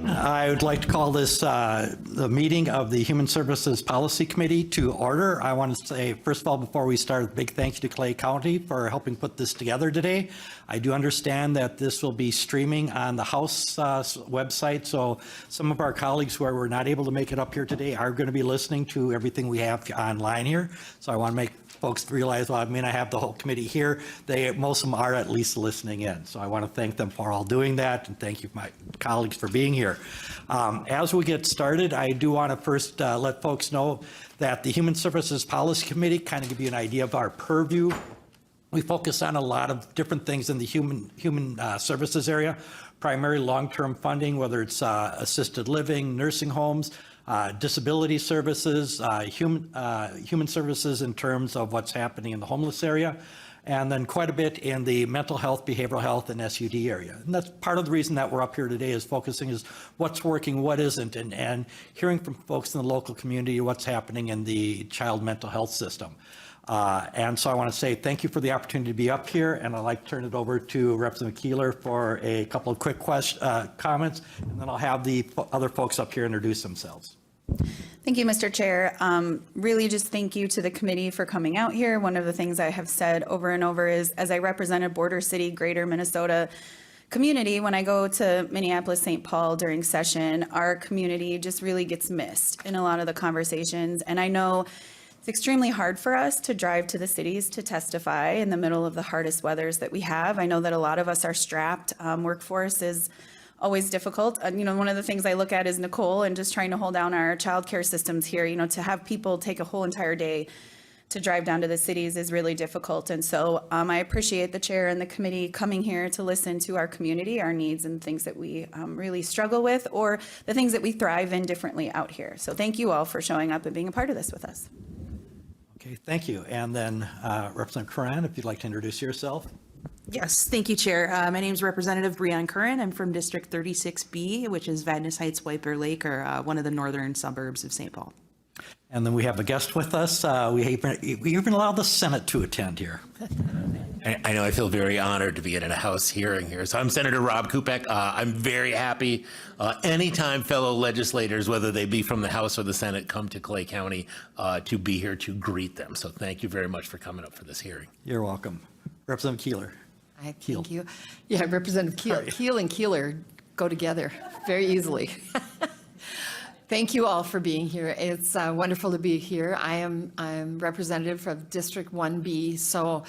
I would like to call this the meeting of the Human Services Policy Committee to order. I want to say, first of all, before we start, a big thank you to Clay County for helping put this together today. I do understand that this will be streaming on the House website, so some of our colleagues who were not able to make it up here today are going to be listening to everything we have online here. So I want to make folks realize, well, I mean, I have the whole committee here. Most of them are at least listening in. So I want to thank them for all doing that, and thank you, my colleagues, for being here. As we get started, I do want to first let folks know that the Human Services Policy Committee, kind of give you an idea of our purview. We focus on a lot of different things in the human services area, primarily long-term funding, whether it's assisted living, nursing homes, disability services, human services in terms of what's happening in the homeless area, and then quite a bit in the mental health, behavioral health, and SUD area. And that's part of the reason that we're up here today, is focusing is what's working, what isn't, and hearing from folks in the local community what's happening in the child mental health system. And so I want to say thank you for the opportunity to be up here, and I'd like to turn it over to Representative Keeler for a couple of quick comments, and then I'll have the other folks up here introduce themselves. Thank you, Mr. Chair. Really just thank you to the committee for coming out here. One of the things I have said over and over is, as I represent a border city, greater Minnesota community, when I go to Minneapolis, St. Paul during session, our community just really gets missed in a lot of the conversations. And I know it's extremely hard for us to drive to the cities to testify in the middle of the hardest weathers that we have. I know that a lot of us are strapped. Workforce is always difficult. You know, one of the things I look at is Nicole and just trying to hold down our childcare systems here. You know, to have people take a whole entire day to drive down to the cities is really difficult. And so I appreciate the chair and the committee coming here to listen to our community, our needs, and things that we really struggle with, or the things that we thrive in differently out here. So thank you all for showing up and being a part of this with us. Okay, thank you. And then Representative Curran, if you'd like to introduce yourself. Yes, thank you, Chair. My name is Representative Breanne Curran. I'm from District 36B, which is Vadnais Heights, White Bear Lake, or one of the northern suburbs of St. Paul. And then we have a guest with us. We even allowed the Senate to attend here. I know I feel very honored to be in a House hearing here. So I'm Senator Rob Kupek. I'm very happy anytime fellow legislators, whether they be from the House or the Senate, come to Clay County to be here to greet them. So thank you very much for coming up for this hearing. You're welcome. Representative Keeler. Thank you. Yeah, Representative Keel and Keeler go together very easily. Thank you all for being here. It's wonderful to be here. I'm representative of District 1B, so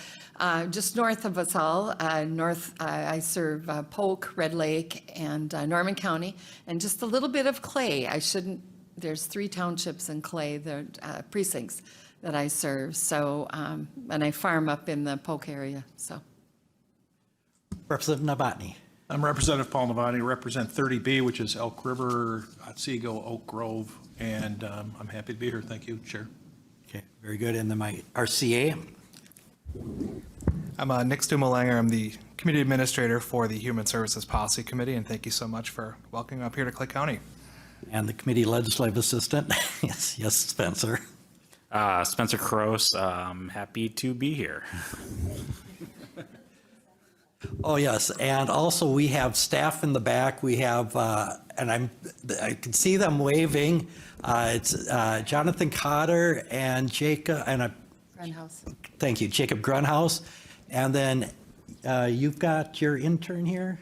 just north of us all. I serve Polk, Red Lake, and Norman County, and just a little bit of Clay. There's 3 townships in Clay, the precincts that I serve. So, and I farm up in the Polk area. So, Representative Novotny. I'm Representative Paul Novotny, represent 30B, which is Elk River, Otsego, Oak Grove, and I'm happy to be here. Thank you, Chair. Okay, very good. And then my RCA. I'm Nick Stumalanger. I'm the Committee Administrator for the Human Services Policy Committee, and thank you so much for welcoming up here to Clay County. And the Committee Legislative Assistant. Yes, Spencer. Spencer Kroos, happy to be here. Oh, yes. And also we have staff in the back. We have, and I can see them waving. It's Jonathan Cotter and Jacob, Grunhaus. Thank you, Jacob Grunhaus. And then you've got your intern here?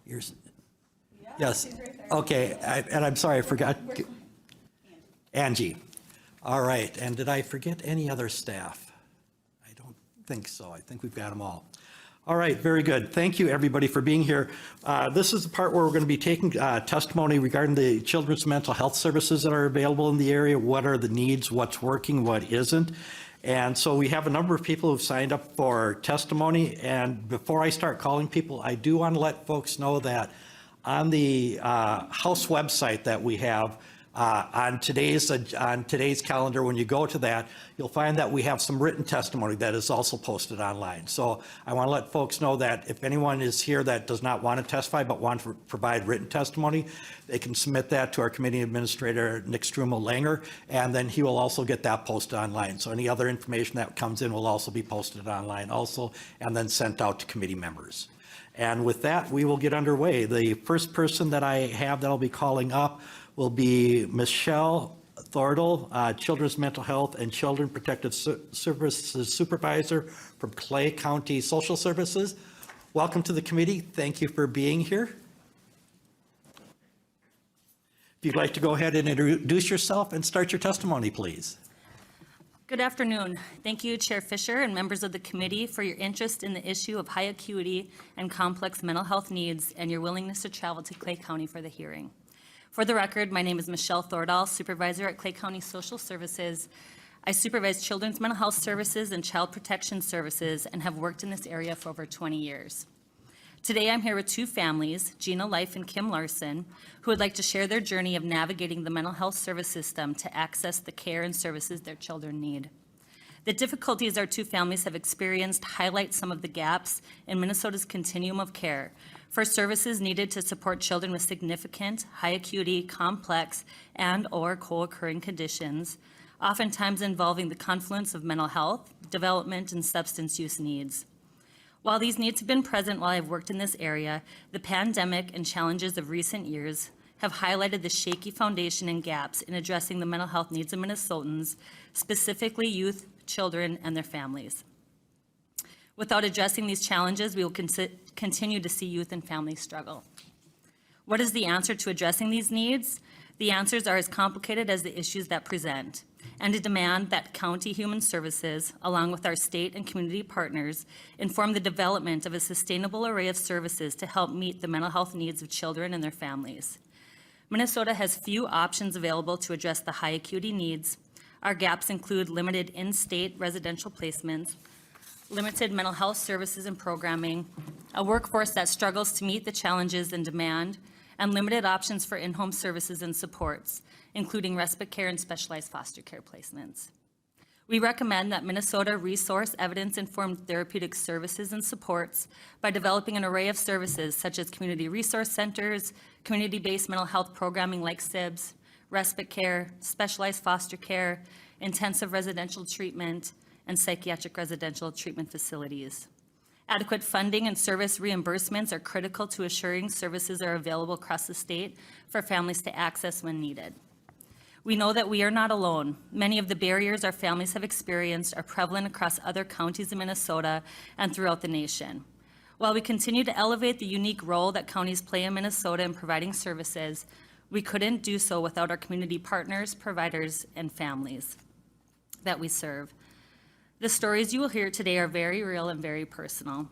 Yes. Right, okay. And I'm sorry, I forgot. Angie. All right. And did I forget any other staff? I don't think so. I think we've got them all. All right, very good. Thank you, everybody, for being here. This is the part where we're going to be taking testimony regarding the children's mental health services that are available in the area. What are the needs, what's working, what isn't. And so we have a number of people who've signed up for testimony. And before I start calling people, I do want to let folks know that on the House website that we have, on today's calendar, when you go to that, you'll find that we have some written testimony that is also posted online. So I want to let folks know that if anyone is here that does not want to testify but want to provide written testimony, they can submit that to our committee administrator, Nick Strummel-Langer, and then he will also get that posted online. So any other information that comes in will also be posted online also, and then sent out to committee members. And with that, we will get underway. The first person that I have that I'll be calling up will be Michelle Thordle, Children's Mental Health and Children Protective Services Supervisor from Clay County Social Services. Welcome to the committee. Thank you for being here. If you'd like to go ahead and introduce yourself and start your testimony, please. Good afternoon. Thank you, Chair Fisher and members of the committee for your interest in the issue of high acuity and complex mental health needs and your willingness to travel to Clay County for the hearing. For the record, my name is Michelle Thordal, Supervisor at Clay County Social Services. I supervise children's mental health services and child protection services and have worked in this area for over 20 years. Today, I'm here with two families, Gina Life and Kim Larson, who would like to share their journey of navigating the mental health service system to access the care and services their children need. The difficulties our two families have experienced highlight some of the gaps in Minnesota's continuum of care for services needed to support children with significant, high acuity, complex, and/or co-occurring conditions, oftentimes involving the confluence of mental health, development, and substance use needs. While these needs have been present while I've worked in this area, the pandemic and challenges of recent years have highlighted the shaky foundation and gaps in addressing the mental health needs of Minnesotans, specifically youth, children, and their families. Without addressing these challenges, we will continue to see youth and families struggle. What is the answer to addressing these needs? The answers are as complicated as the issues that present, and a demand that County Human Services, along with our state and community partners, inform the development of a sustainable array of services to help meet the mental health needs of children and their families. Minnesota has few options available to address the high acuity needs. Our gaps include limited in-state residential placements, limited mental health services and programming, a workforce that struggles to meet the challenges and demand, and limited options for in-home services and supports, including respite care and specialized foster care placements. We recommend that Minnesota resource evidence-informed therapeutic services and supports by developing an array of services such as community resource centers, community-based mental health programming like SIBS, respite care, specialized foster care, intensive residential treatment, and psychiatric residential treatment facilities. Adequate funding and service reimbursements are critical to assuring services are available across the state for families to access when needed. We know that we are not alone. Many of the barriers our families have experienced are prevalent across other counties in Minnesota and throughout the nation. While we continue to elevate the unique role that counties play in Minnesota in providing services, we couldn't do so without our community partners, providers, and families that we serve. The stories you will hear today are very real and very personal.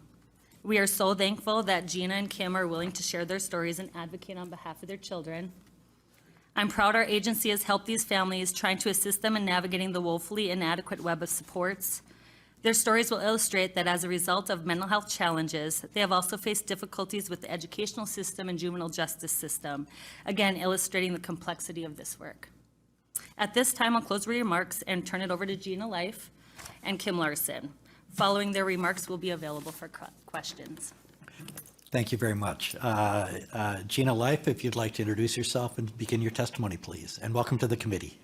We are so thankful that Gina and Kim are willing to share their stories and advocate on behalf of their children. I'm proud our agency has helped these families, trying to assist them in navigating the woefully inadequate web of supports. Their stories will illustrate that as a result of mental health challenges, they have also faced difficulties with the educational system and juvenile justice system, again illustrating the complexity of this work. At this time, I'll close remarks and turn it over to Gina Life and Kim Larson. Following their remarks, we'll be available for questions. Thank you very much. Gina Life, if you'd like to introduce yourself and begin your testimony, please. And welcome to the committee.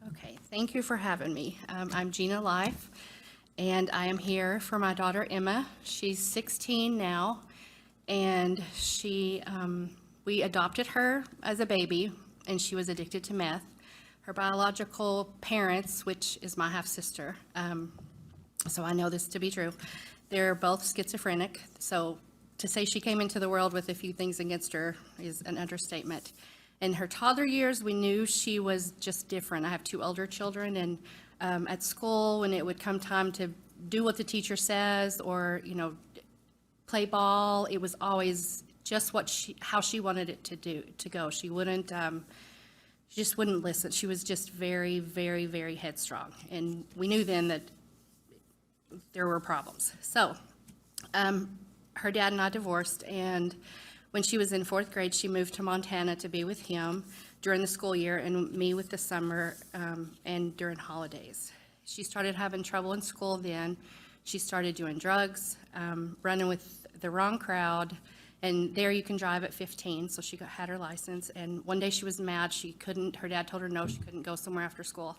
Okay, thank you for having me. I'm Gina Life, and I am here for my daughter Emma. She's 16 now, and we adopted her as a baby, and she was addicted to meth. Her biological parents, which is my half-sister, so I know this to be true, they're both schizophrenic, so to say she came into the world with a few things against her is an understatement. In her toddler years, we knew she was just different. I have two older children, and at school, when it would come time to do what the teacher says or, play ball, it was always just how she wanted it to go. She just wouldn't listen. She was just very, very, very headstrong. And we knew then that there were problems. So her dad and I divorced, and when she was in 4th grade, she moved to Montana to be with him during the school year and me with the summer and during holidays. She started having trouble in school then. She started doing drugs, running with the wrong crowd, and there you can drive at 15, so she had her license, and one day she was mad. Her dad told her no, she couldn't go somewhere after school,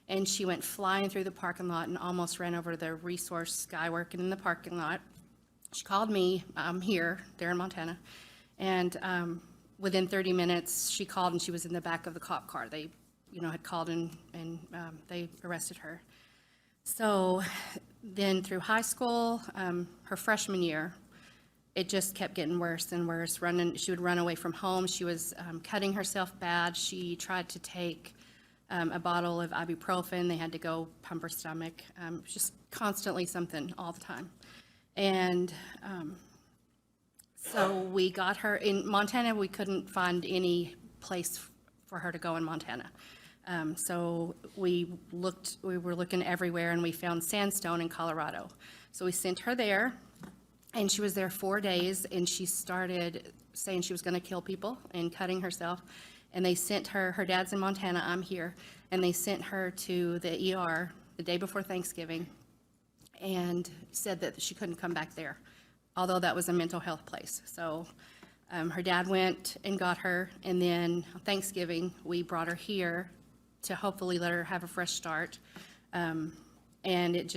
and she went flying through the parking lot and almost ran over the resource guy working in the parking lot. She called me here, there in Montana, and within 30 minutes, she called and she was in the back of the cop car. They, had called and they arrested her. So then through high school, her freshman year, it just kept getting worse and worse. She would run away from home. She was cutting herself bad. She tried to take a bottle of ibuprofen. They had to go pump her stomach. Just constantly something all the time. And so we got her in Montana. We couldn't find any place for her to go in Montana. So we were looking everywhere, and we found Sandstone in Colorado. So we sent her there, and she was there 4 days, and she started saying she was going to kill people and cutting herself. And they sent her dad's in Montana, I'm here, and they sent her to the ER the day before Thanksgiving and said that she couldn't come back there, although that was a mental health place. So her dad went and got her, and then on Thanksgiving, we brought her here to hopefully let her have a fresh start. And it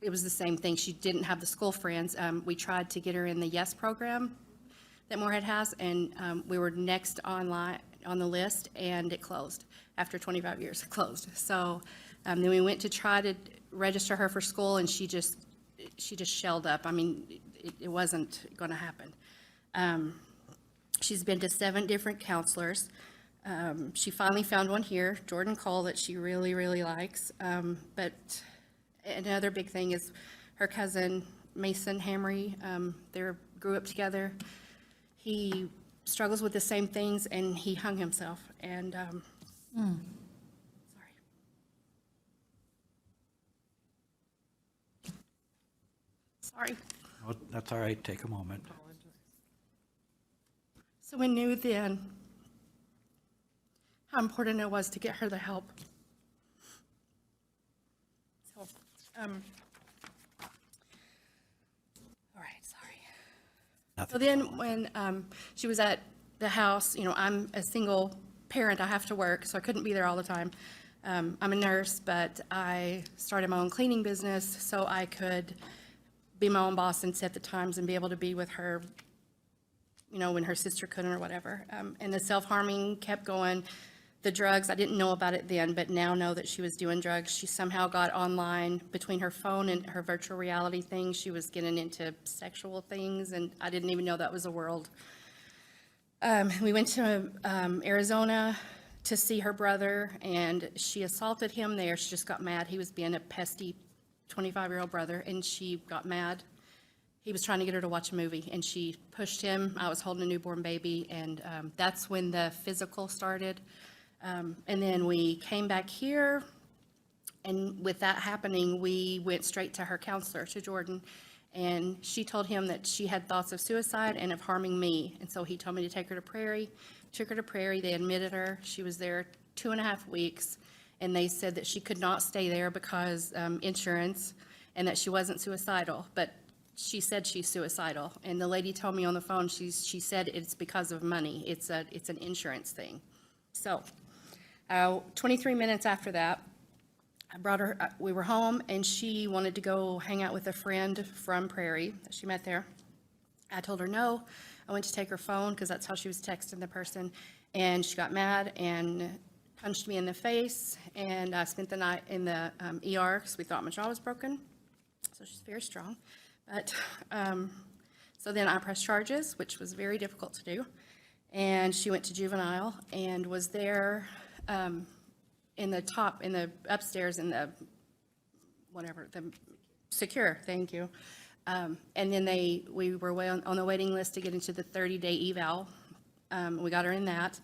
was the same thing. She didn't have the school friends. We tried to get her in the YES program that Moorhead has, and we were next online on the list, and it closed. After 25 years, it closed. So then we went to try to register her for school, and she just shelled up. I mean, it wasn't going to happen. She's been to 7 different counselors. She finally found one here, Jordan Cole, that she really, really likes. But another big thing is her cousin, Mason Hamry. They grew up together. He struggles with the same things, and he hung himself. And sorry. Oh, that's all right, take a moment. So we knew then how important it was to get her the help. So, all right, sorry. So then when she was at the house, I'm a single parent, I have to work, so I couldn't be there all the time. I'm a nurse, but I started my own cleaning business so I could be my own boss and set the times and be able to be with her, when her sister couldn't or whatever. And the self-harming kept going. The drugs, I didn't know about it then, but now know that she was doing drugs. She somehow got online between her phone and her virtual reality thing. She was getting into sexual things, and I didn't even know that was a world. We went to Arizona to see her brother, and she assaulted him there. She just got mad. He was being a pesky 25-year-old brother, and she got mad. He was trying to get her to watch a movie, and she pushed him. I was holding a newborn baby, and that's when the physical started. And then we came back here, and with that happening, we went straight to her counselor, to Jordan, and she told him that she had thoughts of suicide and of harming me. And so he told me to take her to Prairie. Took her to Prairie. They admitted her. She was there 2.5 weeks, and they said that she could not stay there because insurance, and that she wasn't suicidal. But she said she's suicidal, and the lady told me on the phone, she said it's because of money. It's an insurance thing. So 23 minutes after that, I brought her, we were home, and she wanted to go hang out with a friend from Prairie that she met there. I told her no. I went to take her phone because that's how she was texting the person, and she got mad and punched me in the face, and I spent the night in the ER because we thought my jaw was broken. So she's very strong. But so then I pressed charges, which was very difficult to do, and she went to juvenile and was there in the upstairs in the the secure, thank you. And then we were on the waiting list to get into the 30-day eval. We got her in that,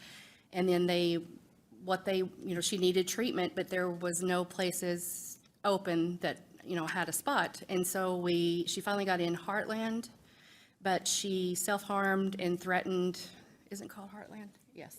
and then she needed treatment, but there was no places open that had a spot, and so she finally got in Heartland, but she self-harmed and threatened. Isn't it called Heartland? Yes.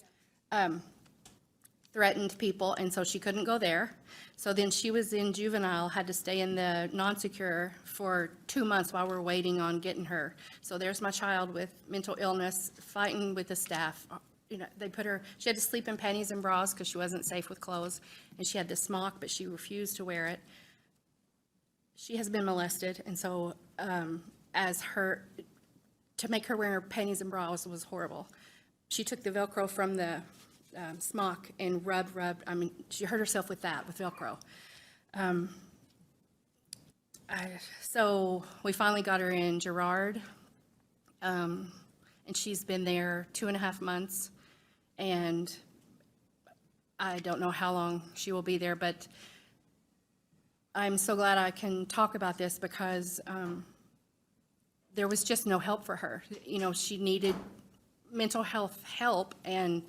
Threatened people, and so she couldn't go there. So then she was in juvenile, had to stay in the non-secure for 2 months while we're waiting on getting her. So there's my child with mental illness, fighting with the staff. She had to sleep in panties and bras because she wasn't safe with clothes, and she had the smock, but she refused to wear it. She has been molested, and so to make her wear her panties and bras was horrible. She took the Velcro from the smock and rubbed, I mean, she hurt herself with that, with Velcro. So we finally got her in Girard, and she's been there 2.5 months, and I don't know how long she will be there, but I'm so glad I can talk about this because there was just no help for her. You know, she needed mental health help, and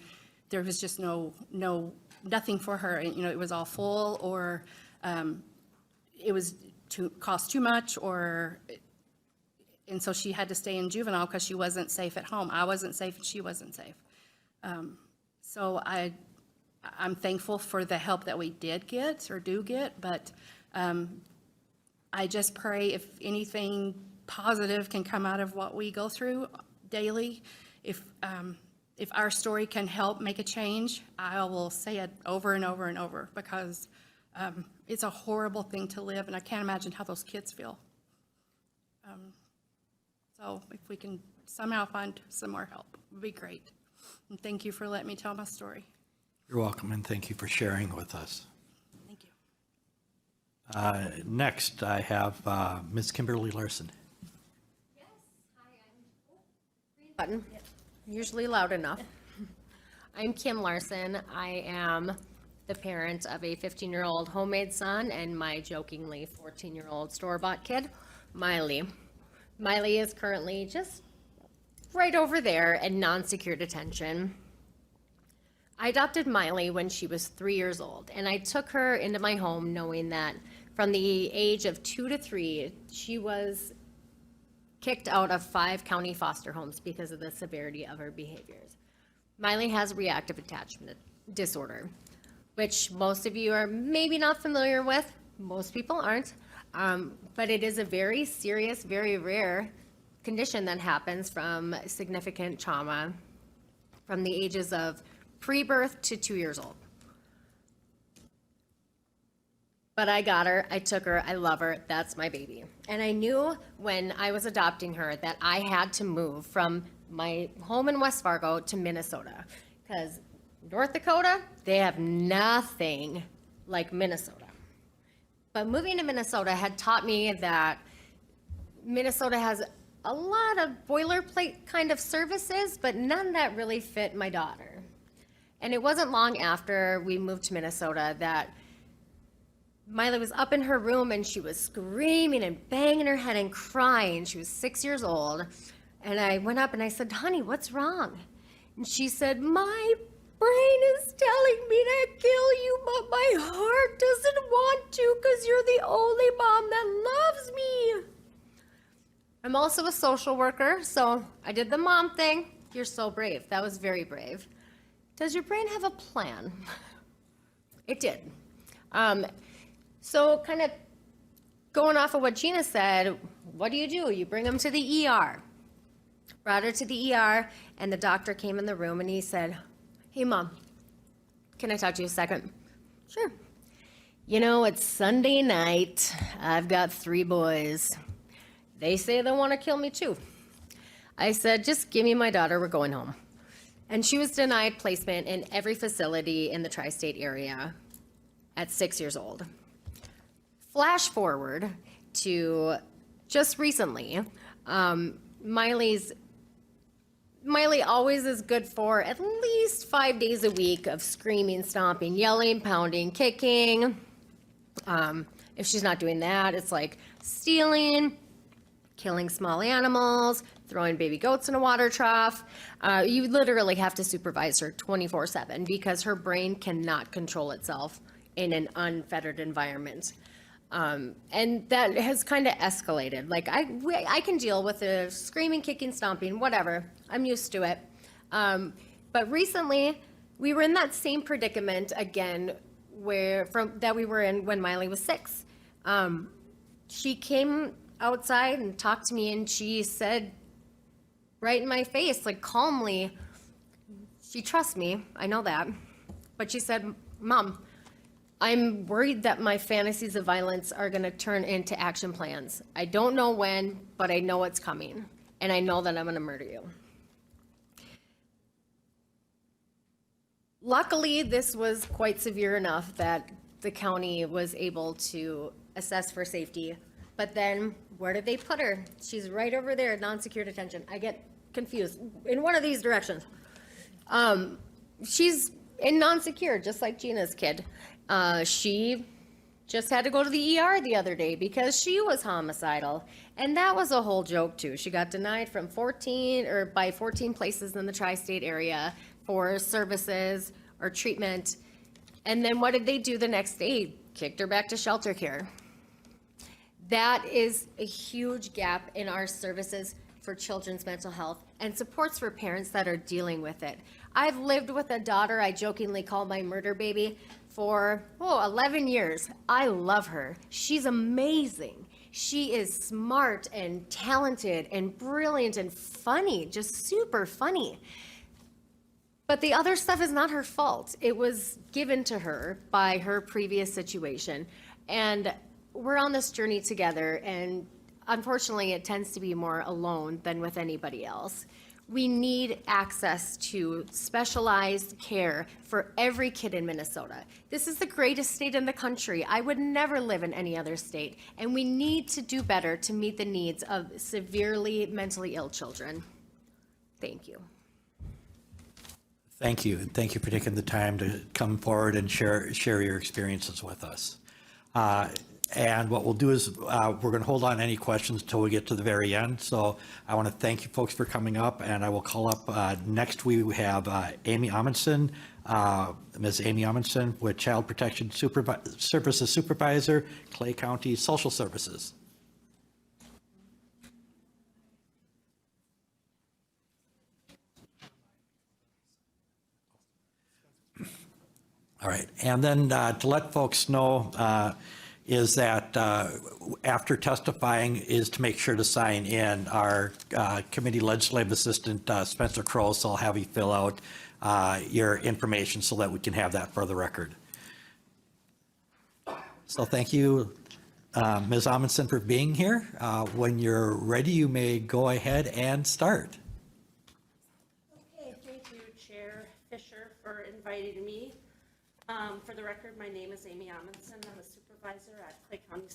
there was just nothing for her. And, you know, it was all full, or it was cost too much, and so she had to stay in juvenile because she wasn't safe at home. I wasn't safe, and she wasn't safe. So I'm thankful for the help that we did get or do get, but I just pray if anything positive can come out of what we go through daily, if our story can help make a change, I will say it over and over and over, because it's a horrible thing to live, and I can't imagine how those kids feel. So if we can somehow find some more help, it would be great. And thank you for letting me tell my story. You're welcome, and thank you for sharing with us. Thank you. Next, I have Ms. Kimberly Larson. Button, usually loud enough. I'm Kim Larson. I am the parent of a 15-year-old homemade son and my jokingly 14-year-old store-bought kid, Miley. Miley is currently just right over there in non-secure detention. I adopted Miley when she was 3 years old, and I took her into my home knowing that from the age of 2 to 3, she was kicked out of 5 county foster homes because of the severity of her behaviors. Miley has reactive attachment disorder, which most of you are maybe not familiar with. Most people aren't, but it is a very serious, very rare condition that happens from significant trauma from the ages of pre-birth to 2 years old. But I got her, I took her, I love her, that's my baby. And I knew when I was adopting her that I had to move from my home in West Fargo to Minnesota, because North Dakota, they have nothing like Minnesota. But moving to Minnesota had taught me that Minnesota has a lot of boilerplate kind of services, but none that really fit my daughter. And it wasn't long after we moved to Minnesota that Miley was up in her room and she was screaming and banging her head and crying. She was 6 years old. And I went up and I said, "Honey, what's wrong?" And she said, "My brain is telling me to kill you, but my heart doesn't want to because you're the only mom that loves me." I'm also a social worker, so I did the mom thing. You're so brave. That was very brave. Does your brain have a plan? It did. So kind of going off of what Gina said, what do? You bring them to the ER. Brought her to the ER, and the doctor came in the room, and he said, "Hey, Mom, can I talk to you a second?" "Sure." "You know, it's Sunday night. I've got 3 boys. They say they want to kill me too." I said, "Just give me my daughter. We're going home." And she was denied placement in every facility in the tri-state area at 6 years old. Flash forward to just recently, Miley always is good for at least 5 days a week of screaming, stomping, yelling, pounding, kicking. If she's not doing that, it's like stealing, killing small animals, throwing baby goats in a water trough. You literally have to supervise her 24/7 because her brain cannot control itself in an unfettered environment. And that has kind of escalated. Like I can deal with the screaming, kicking, stomping, whatever. I'm used to it. But recently, we were in that same predicament again, that we were in when Miley was 6. She came outside and talked to me, and she said, right in my face, like calmly, she trusts me. I know that, but she said, "Mom, I'm worried that my fantasies of violence are going to turn into action plans. I don't know when, but I know it's coming, and I know that I'm going to murder you. Luckily, this was quite severe enough that the county was able to assess for safety. But then, where did they put her? She's right over there, non-secure detention. I get confused in one of these directions. She's in non-secure, just like Gina's kid. She just had to go to the ER the other day because she was homicidal. And that was a whole joke too. She got denied from 14 places in the tri-state area for services or treatment. And then what did they do the next day? Kicked her back to shelter care. That is a huge gap in our services for children's mental health and supports for parents that are dealing with it. I've lived with a daughter I jokingly call my murder baby for 11 years. I love her. She's amazing. She is smart and talented and brilliant and funny, just super funny. But the other stuff is not her fault. It was given to her by her previous situation. And we're on this journey together, and unfortunately, it tends to be more alone than with anybody else. We need access to specialized care for every kid in Minnesota. This is the greatest state in the country. I would never live in any other state, and we need to do better to meet the needs of severely mentally ill children. Thank you. Thank you, and thank you for taking the time to come forward and share your experiences with us. And what we'll do is we're going to hold on any questions until we get to the very end. So I want to thank you folks for coming up, and I will call up next we have Amy Amundsen, Ms. Amy Amundsen with Child Protection Services Supervisor, Clay County Social Services. All right, and then to let folks know, is that after testifying is to make sure to sign in. Our committee legislative assistant, Spencer Cross, will have you fill out your information so that we can have that for the record. So thank you, Ms. Amundsen, for being here. When you're ready, you may go ahead and start. Okay, thank you, Chair Fisher, for inviting me. For the record, my name is Amy Amundsen. I'm a supervisor at Clay County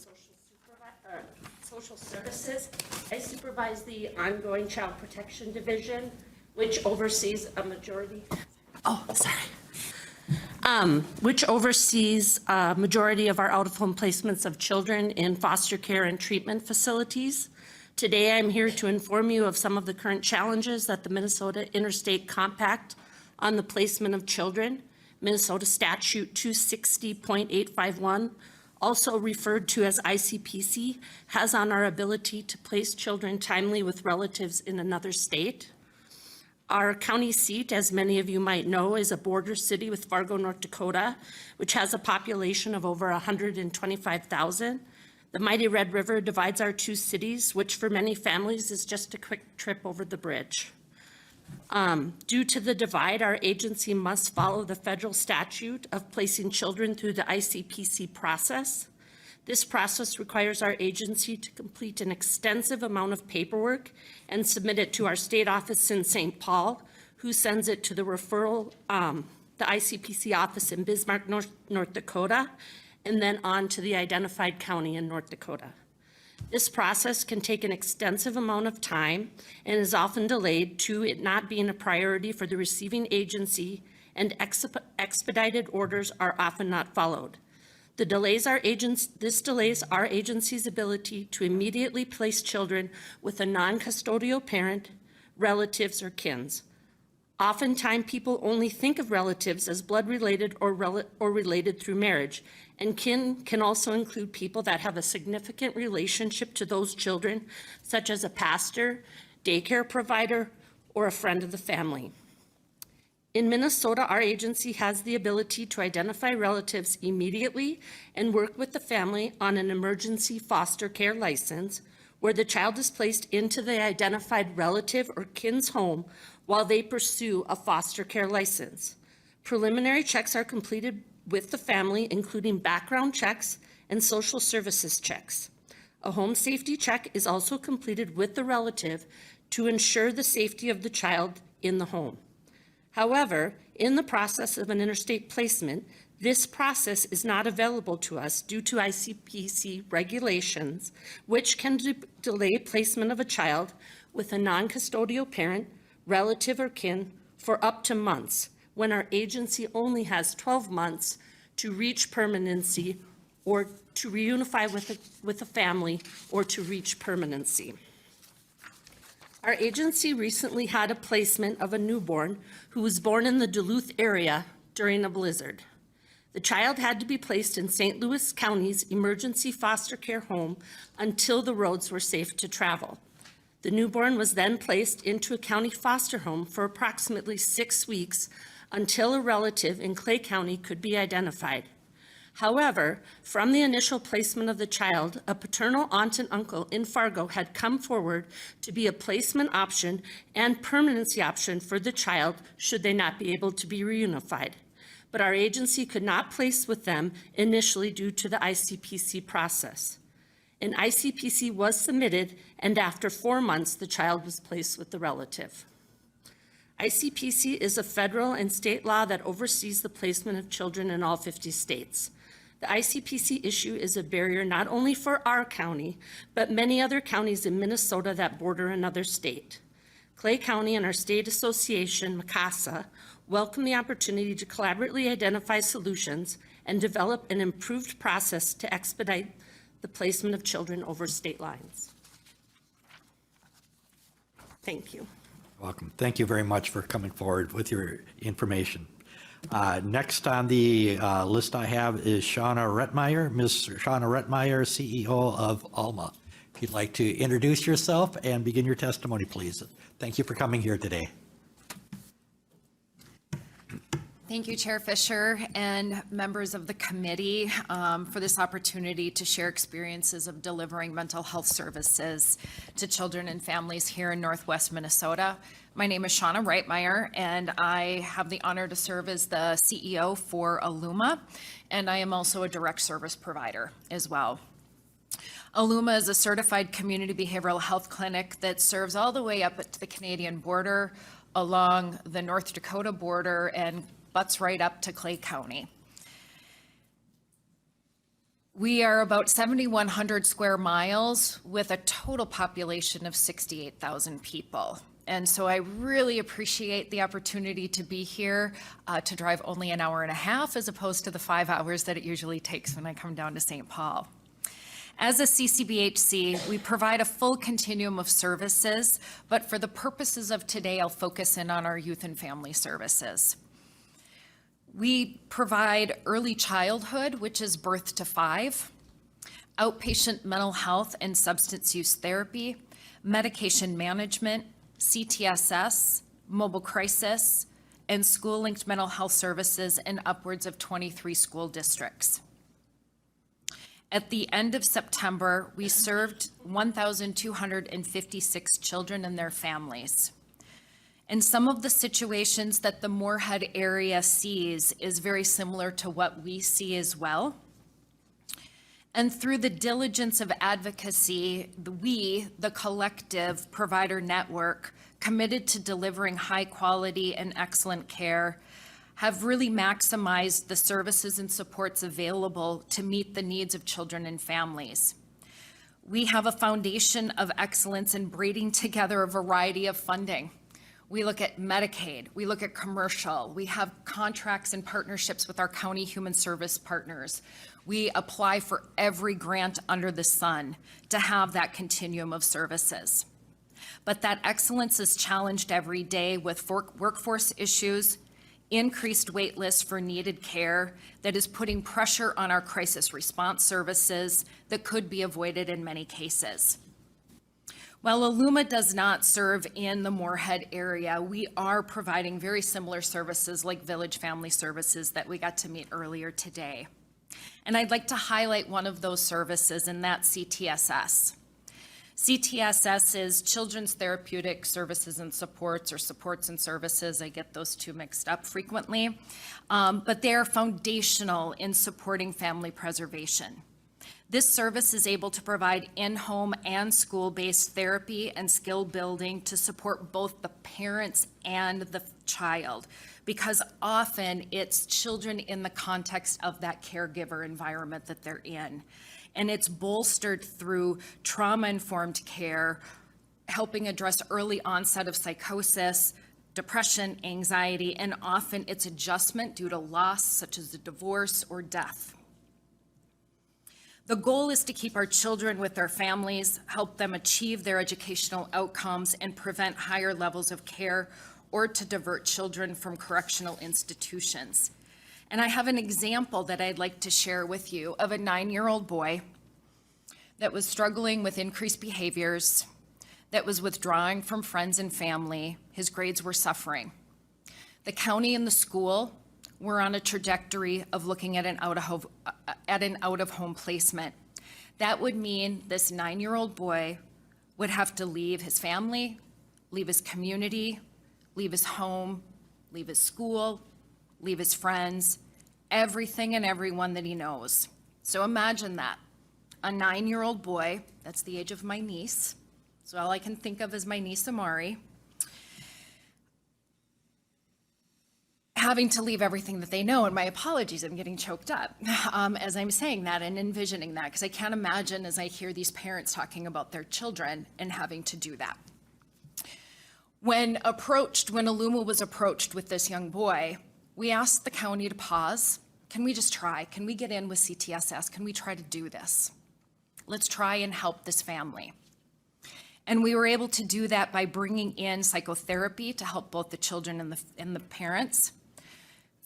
Social Services. I supervise the ongoing Child Protection Division, which oversees a majority. Which oversees a majority of our out-of-home placements of children in foster care and treatment facilities. Today, I'm here to inform you of some of the current challenges that the Minnesota Interstate Compact on the placement of children, Minnesota Statute 260.851, also referred to as ICPC, has on our ability to place children timely with relatives in another state. Our county seat, as many of you might know, is a border city with Fargo, North Dakota, which has a population of over 125,000. The mighty Red River divides our two cities, which for many families is just a quick trip over the bridge. Due to the divide, our agency must follow the federal statute of placing children through the ICPC process. This process requires our agency to complete an extensive amount of paperwork and submit it to our state office in St. Paul, who sends it to the referral, the ICPC office in Bismarck, North Dakota, and then on to the identified county in North Dakota. This process can take an extensive amount of time and is often delayed to it not being a priority for the receiving agency, and expedited orders are often not followed. This delays our agency's ability to immediately place children with a non-custodial parent, relatives, or kins. Oftentimes, people only think of relatives as blood-related or related through marriage, and kin can also include people that have a significant relationship to those children, such as a pastor, daycare provider, or a friend of the family. In Minnesota, our agency has the ability to identify relatives immediately and work with the family on an emergency foster care license, where the child is placed into the identified relative or kin's home while they pursue a foster care license. Preliminary checks are completed with the family, including background checks and social services checks. A home safety check is also completed with the relative to ensure the safety of the child in the home. However, in the process of an interstate placement, this process is not available to us due to ICPC regulations, which can delay placement of a child with a non-custodial parent, relative, or kin for up to months, when our agency only has 12 months to reach permanency or to reunify with a family or to reach permanency. Our agency recently had a placement of a newborn who was born in the Duluth area during a blizzard. The child had to be placed in St. Louis County's emergency foster care home until the roads were safe to travel. The newborn was then placed into a county foster home for approximately 6 weeks until a relative in Clay County could be identified. However, from the initial placement of the child, a paternal aunt and uncle in Fargo had come forward to be a placement option and permanency option for the child should they not be able to be reunified. But our agency could not place with them initially due to the ICPC process. An ICPC was submitted, and after 4 months, the child was placed with the relative. ICPC is a federal and state law that oversees the placement of children in all 50 states. The ICPC issue is a barrier not only for our county, but many other counties in Minnesota that border another state. Clay County and our state association, MCASA, welcome the opportunity to collaboratively identify solutions and develop an improved process to expedite the placement of children over state lines. Thank you. Welcome. Thank you very much for coming forward with your information. Next on the list I have is Shauna Rettmeyer, Ms. Shauna Rettmeyer, CEO of Alma. If you'd like to introduce yourself and begin your testimony, please. Thank you for coming here today. Thank you, Chair Fisher and members of the committee for this opportunity to share experiences of delivering mental health services to children and families here in Northwest Minnesota. My name is Shauna Reitmeyer, and I have the honor to serve as the CEO for Aluma, and I am also a direct service provider as well. Aluma is a certified community behavioral health clinic that serves all the way up to the Canadian border, along the North Dakota border, and butts right up to Clay County. We are about 7,100 square miles with a total population of 68,000 people. And so I really appreciate the opportunity to be here, to drive only an hour and a half as opposed to the 5 hours that it usually takes when I come down to St. Paul. As a CCBHC, we provide a full continuum of services, but for the purposes of today, I'll focus in on our youth and family services. We provide early childhood, which is birth to 5, outpatient mental health and substance use therapy, medication management, CTSS, mobile crisis, and school-linked mental health services in upwards of 23 school districts. At the end of September, we served 1,256 children and their families. And some of the situations that the Moorhead area sees is very similar to what we see as well. And through the diligence of advocacy, the collective provider network, committed to delivering high quality and excellent care, have really maximized the services and supports available to meet the needs of children and families. We have a foundation of excellence in braiding together a variety of funding. We look at Medicaid, we look at commercial, we have contracts and partnerships with our county human service partners. We apply for every grant under the sun to have that continuum of services. But that excellence is challenged every day with workforce issues, increased wait lists for needed care that is putting pressure on our crisis response services that could be avoided in many cases. While Aluma does not serve in the Moorhead area, we are providing very similar services like Village Family Services that we got to meet earlier today. And I'd like to highlight one of those services, and that's CTSS. CTSS is Children's Therapeutic Services and Supports, or Supports and Services. I get those two mixed up frequently. But they are foundational in supporting family preservation. This service is able to provide in-home and school-based therapy and skill building to support both the parents and the child, because often it's children in the context of that caregiver environment that they're in. And it's bolstered through trauma-informed care, helping address early onset of psychosis, depression, anxiety, and often it's adjustment due to loss, such as a divorce or death. The goal is to keep our children with their families, help them achieve their educational outcomes, and prevent higher levels of care, or to divert children from correctional institutions. And I have an example that I'd like to share with you of a 9-year-old boy that was struggling with increased behaviors, that was withdrawing from friends and family. His grades were suffering. The county and the school were on a trajectory of looking at an out-of-home placement. That would mean this 9-year-old boy would have to leave his family, leave his community, leave his home, leave his school, leave his friends, everything and everyone that he knows. So imagine that. A 9-year-old boy, that's the age of my niece, so all I can think of is my niece Amari, having to leave everything that they know. And my apologies, I'm getting choked up as I'm saying that and envisioning that, because I can't imagine as I hear these parents talking about their children and having to do that. When Aluma was approached with this young boy, we asked the county to pause. Can we just try? Can we get in with CTSS? Can we try to do this? Let's try and help this family. And we were able to do that by bringing in psychotherapy to help both the children and the parents.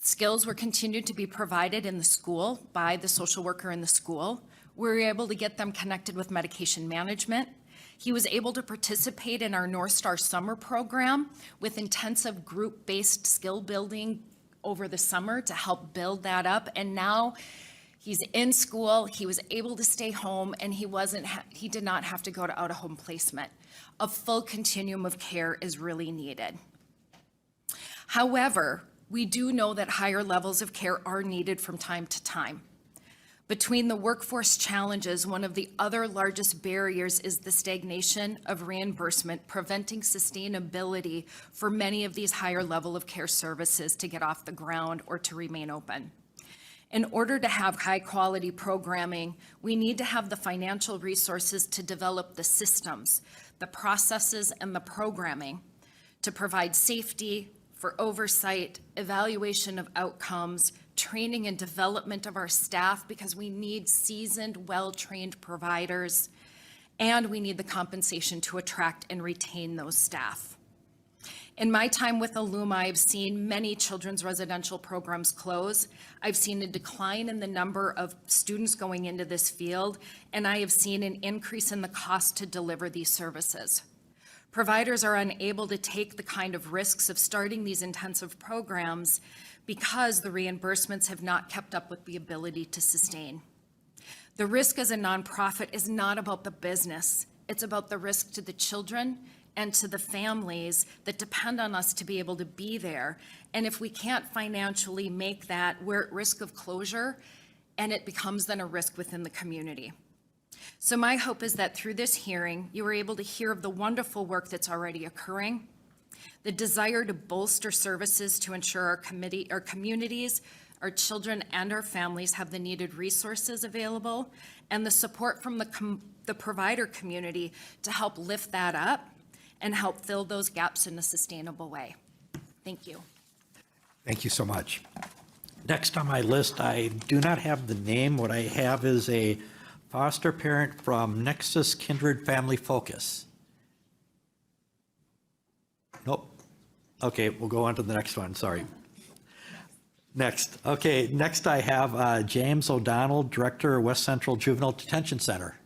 Skills were continued to be provided in the school by the social worker in the school. We were able to get them connected with medication management. He was able to participate in our North Star Summer program with intensive group-based skill building over the summer to help build that up. And now he's in school, he was able to stay home, and he did not have to go to out-of-home placement. A full continuum of care is really needed. However, we do know that higher levels of care are needed from time to time. Between the workforce challenges, one of the other largest barriers is the stagnation of reimbursement, preventing sustainability for many of these higher level of care services to get off the ground or to remain open. In order to have high quality programming, we need to have the financial resources to develop the systems, the processes, and the programming to provide safety, for oversight, evaluation of outcomes, training and development of our staff, because we need seasoned, well-trained providers, and we need the compensation to attract and retain those staff. In my time with Aluma, I've seen many children's residential programs close. I've seen a decline in the number of students going into this field, and I have seen an increase in the cost to deliver these services. Providers are unable to take the kind of risks of starting these intensive programs because the reimbursements have not kept up with the ability to sustain. The risk as a nonprofit is not about the business. It's about the risk to the children and to the families that depend on us to be able to be there. And if we can't financially make that, we're at risk of closure, and it becomes then a risk within the community. So my hope is that through this hearing, you were able to hear of the wonderful work that's already occurring, the desire to bolster services to ensure our communities, our children, and our families have the needed resources available, and the support from the provider community to help lift that up and help fill those gaps in a sustainable way. Thank you. Thank you so much. Next on my list, I do not have the name. What I have is a foster parent from Nexus Kindred Family Focus. Nope. Okay, we'll go on to the next one, sorry. Next I have James O'Donnell, Director, West Central Juvenile Detention Center.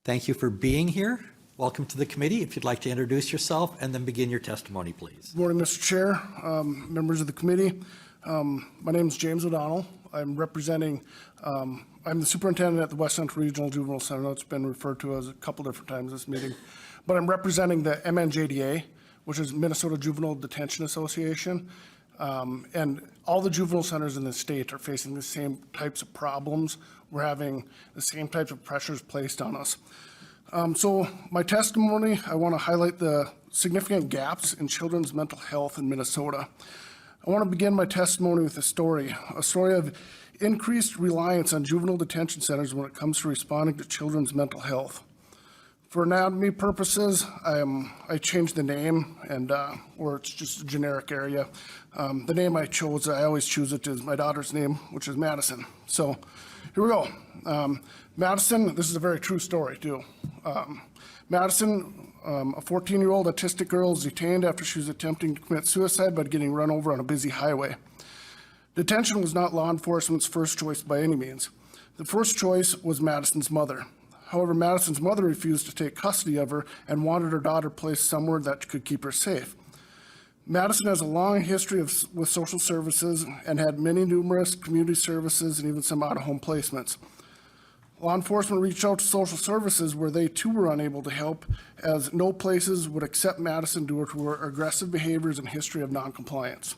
Thank you for being here. Welcome to the committee. If you'd like to introduce yourself and then begin your testimony, please. Good morning, Mr. Chair, members of the committee. My name is James O'Donnell. I'm representing, I'm the superintendent at the West Central Regional Juvenile Center. I know it's been referred to as a couple different times this meeting, but I'm representing the MNJDA, which is Minnesota Juvenile Detention Association. And all the juvenile centers in the state are facing the same types of problems. We're having the same types of pressures placed on us. So my testimony, I want to highlight the significant gaps in children's mental health in Minnesota. I want to begin my testimony with a story of increased reliance on juvenile detention centers when it comes to responding to children's mental health. For anatomy purposes, I changed the name, and or it's just a generic area. The name I chose, I always choose it, is my daughter's name, which is Madison. So here we go. Madison, this is a very true story too. Madison, a 14-year-old autistic girl, is detained after she was attempting to commit suicide by getting run over on a busy highway. Detention was not law enforcement's first choice by any means. The first choice was Madison's mother. However, Madison's mother refused to take custody of her and wanted her daughter placed somewhere that could keep her safe. Madison has a long history with social services and had many numerous community services and even some out-of-home placements. Law enforcement reached out to social services where they too were unable to help, as no places would accept Madison due to her aggressive behaviors and history of noncompliance.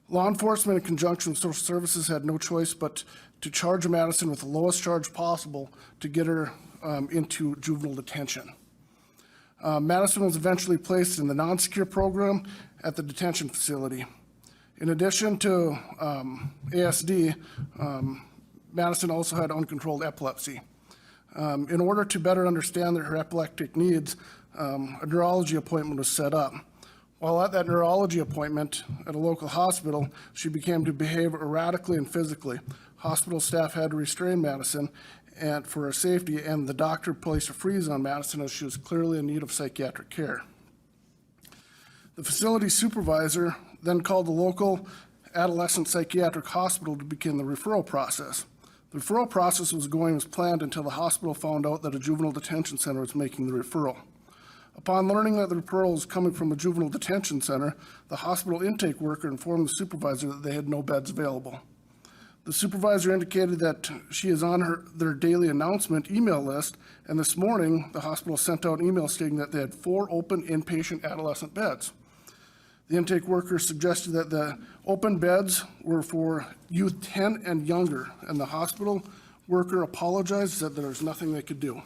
Law enforcement, in conjunction with social services, had no choice but to charge Madison with the lowest charge possible to get her into juvenile detention. Madison was eventually placed in the non-secure program at the detention facility. In addition to ASD, Madison also had uncontrolled epilepsy. In order to better understand her epileptic needs, a neurology appointment was set up. While at that neurology appointment at a local hospital, she began to behave erratically and physically. Hospital staff had to restrain Madison and for her safety, and the doctor placed a freeze on Madison as she was clearly in need of psychiatric care. The facility supervisor then called the local adolescent psychiatric hospital to begin the referral process. The referral process was going as planned until the hospital found out that a juvenile detention center was making the referral. Upon learning that the referral was coming from a juvenile detention center, the hospital intake worker informed the supervisor that they had no beds available. The supervisor indicated that she is on their daily announcement email list, and this morning the hospital sent out an email stating that they had 4 open inpatient adolescent beds. The intake worker suggested that the open beds were for youth 10 and younger, and the hospital worker apologized, said that there was nothing they could do.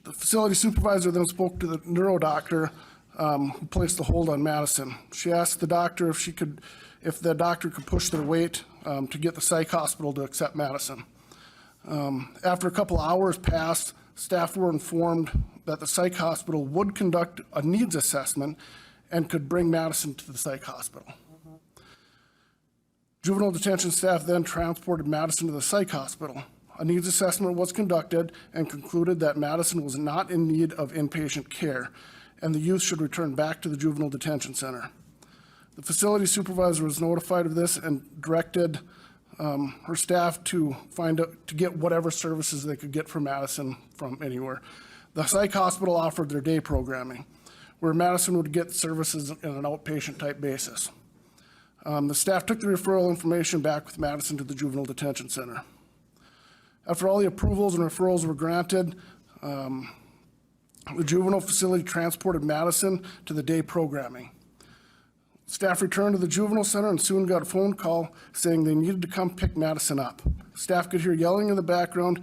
The facility supervisor then spoke to the neuro doctor who placed the hold on Madison. She asked the doctor if the doctor could push their weight to get the psych hospital to accept Madison. After a couple hours passed, staff were informed that the psych hospital would conduct a needs assessment and could bring Madison to the psych hospital. Juvenile detention staff then transported Madison to the psych hospital. A needs assessment was conducted and concluded that Madison was not in need of inpatient care, and the youth should return back to the juvenile detention center. The facility supervisor was notified of this and directed her staff to get whatever services they could get for Madison from anywhere. The psych hospital offered their day programming, where Madison would get services on an outpatient type basis. The staff took the referral information back with Madison to the juvenile detention center. After all the approvals and referrals were granted, the juvenile facility transported Madison to the day programming. Staff returned to the juvenile center and soon got a phone call saying they needed to come pick Madison up. Staff could hear yelling in the background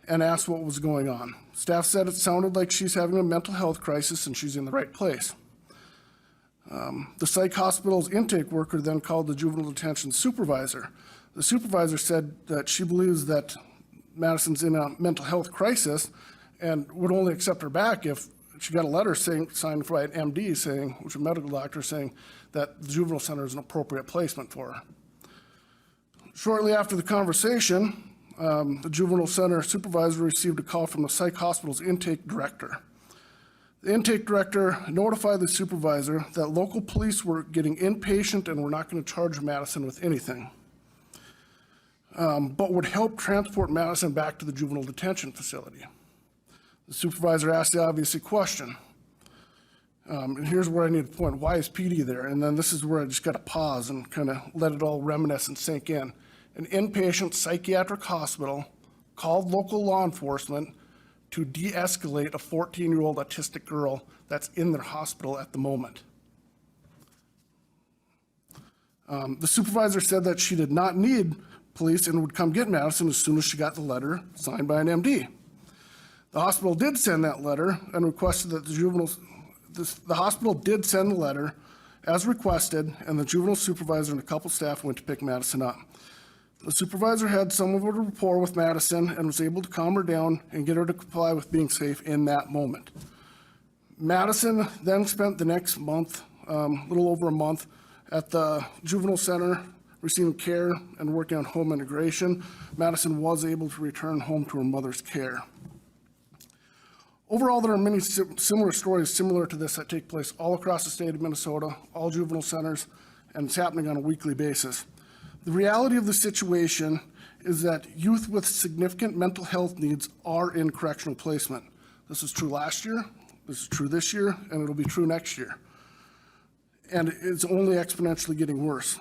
and asked what was going on. Staff said it sounded like she's having a mental health crisis and she's in the right place. The psych hospital's intake worker then called the juvenile detention supervisor. The supervisor said that she believes that Madison's in a mental health crisis and would only accept her back if she got a letter signed by an MD saying, which is a medical doctor, saying that the juvenile center is an appropriate placement for her. Shortly after the conversation, the juvenile center supervisor received a call from the psych hospital's intake director. The intake director notified the supervisor that local police were getting inpatient and were not going to charge Madison with anything, but would help transport Madison back to the juvenile detention facility. The supervisor asked the obvious question. And here's where I need to point, why is PD there? And then this is where I just got to pause and kind of let it all reminisce and sink in. An inpatient psychiatric hospital called local law enforcement to de-escalate a 14-year-old autistic girl that's in their hospital at the moment. The supervisor said that she did not need police and would come get Madison as soon as she got the letter signed by an MD. The hospital did send that letter and requested that the hospital did send the letter as requested, and the juvenile supervisor and a couple staff went to pick Madison up. The supervisor had some of a rapport with Madison and was able to calm her down and get her to comply with being safe in that moment. Madison then spent the next month, a little over a month, at the juvenile center receiving care and working on home integration. Madison was able to return home to her mother's care. Overall, there are many similar stories similar to this that take place all across the state of Minnesota, all juvenile centers, and it's happening on a weekly basis. The reality of the situation is that youth with significant mental health needs are in correctional placement. This is true last year, this is true this year, and it'll be true next year. And it's only exponentially getting worse.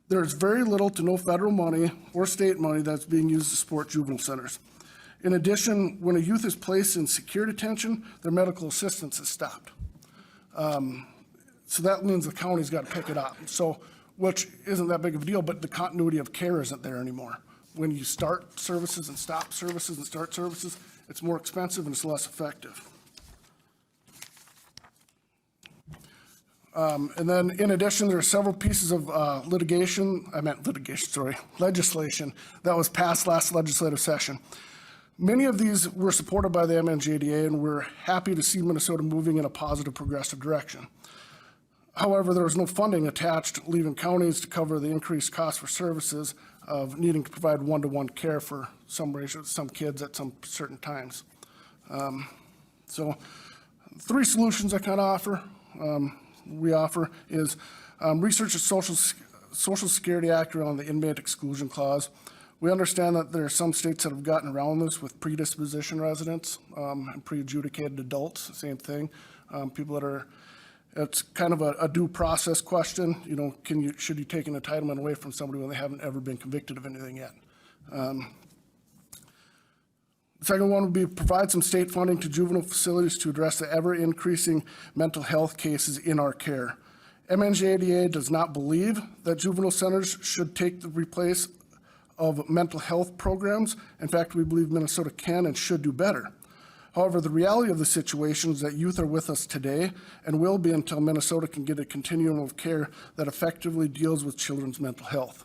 There's very little to no federal money or state money that's being used to support juvenile centers. In addition, when a youth is placed in secure detention, their medical assistance is stopped. So that means the county's got to pick it up. So, which isn't that big of a deal, but the continuity of care isn't there anymore. When you start services and stop services and start services, it's more expensive and it's less effective. And then in addition, there are several pieces of legislation that was passed last legislative session. Many of these were supported by the MNJDA, and we're happy to see Minnesota moving in a positive, progressive direction. However, there was no funding attached, leaving counties to cover the increased cost for services of needing to provide one-to-one care for some kids at some certain times. So 3 solutions I kind of offer. We offer is research the Social Security Act around the inmate exclusion clause. We understand that there are some states that have gotten around this with predisposition residents and pre-adjudicated adults, same thing. People that are, it's kind of a due process question. You know, should you take an entitlement away from somebody when they haven't ever been convicted of anything yet? The second one would be provide some state funding to juvenile facilities to address the ever-increasing mental health cases in our care. MNJDA does not believe that juvenile centers should take the replace of mental health programs. In fact, we believe Minnesota can and should do better. However, the reality of the situation is that youth are with us today and will be until Minnesota can get a continuum of care that effectively deals with children's mental health.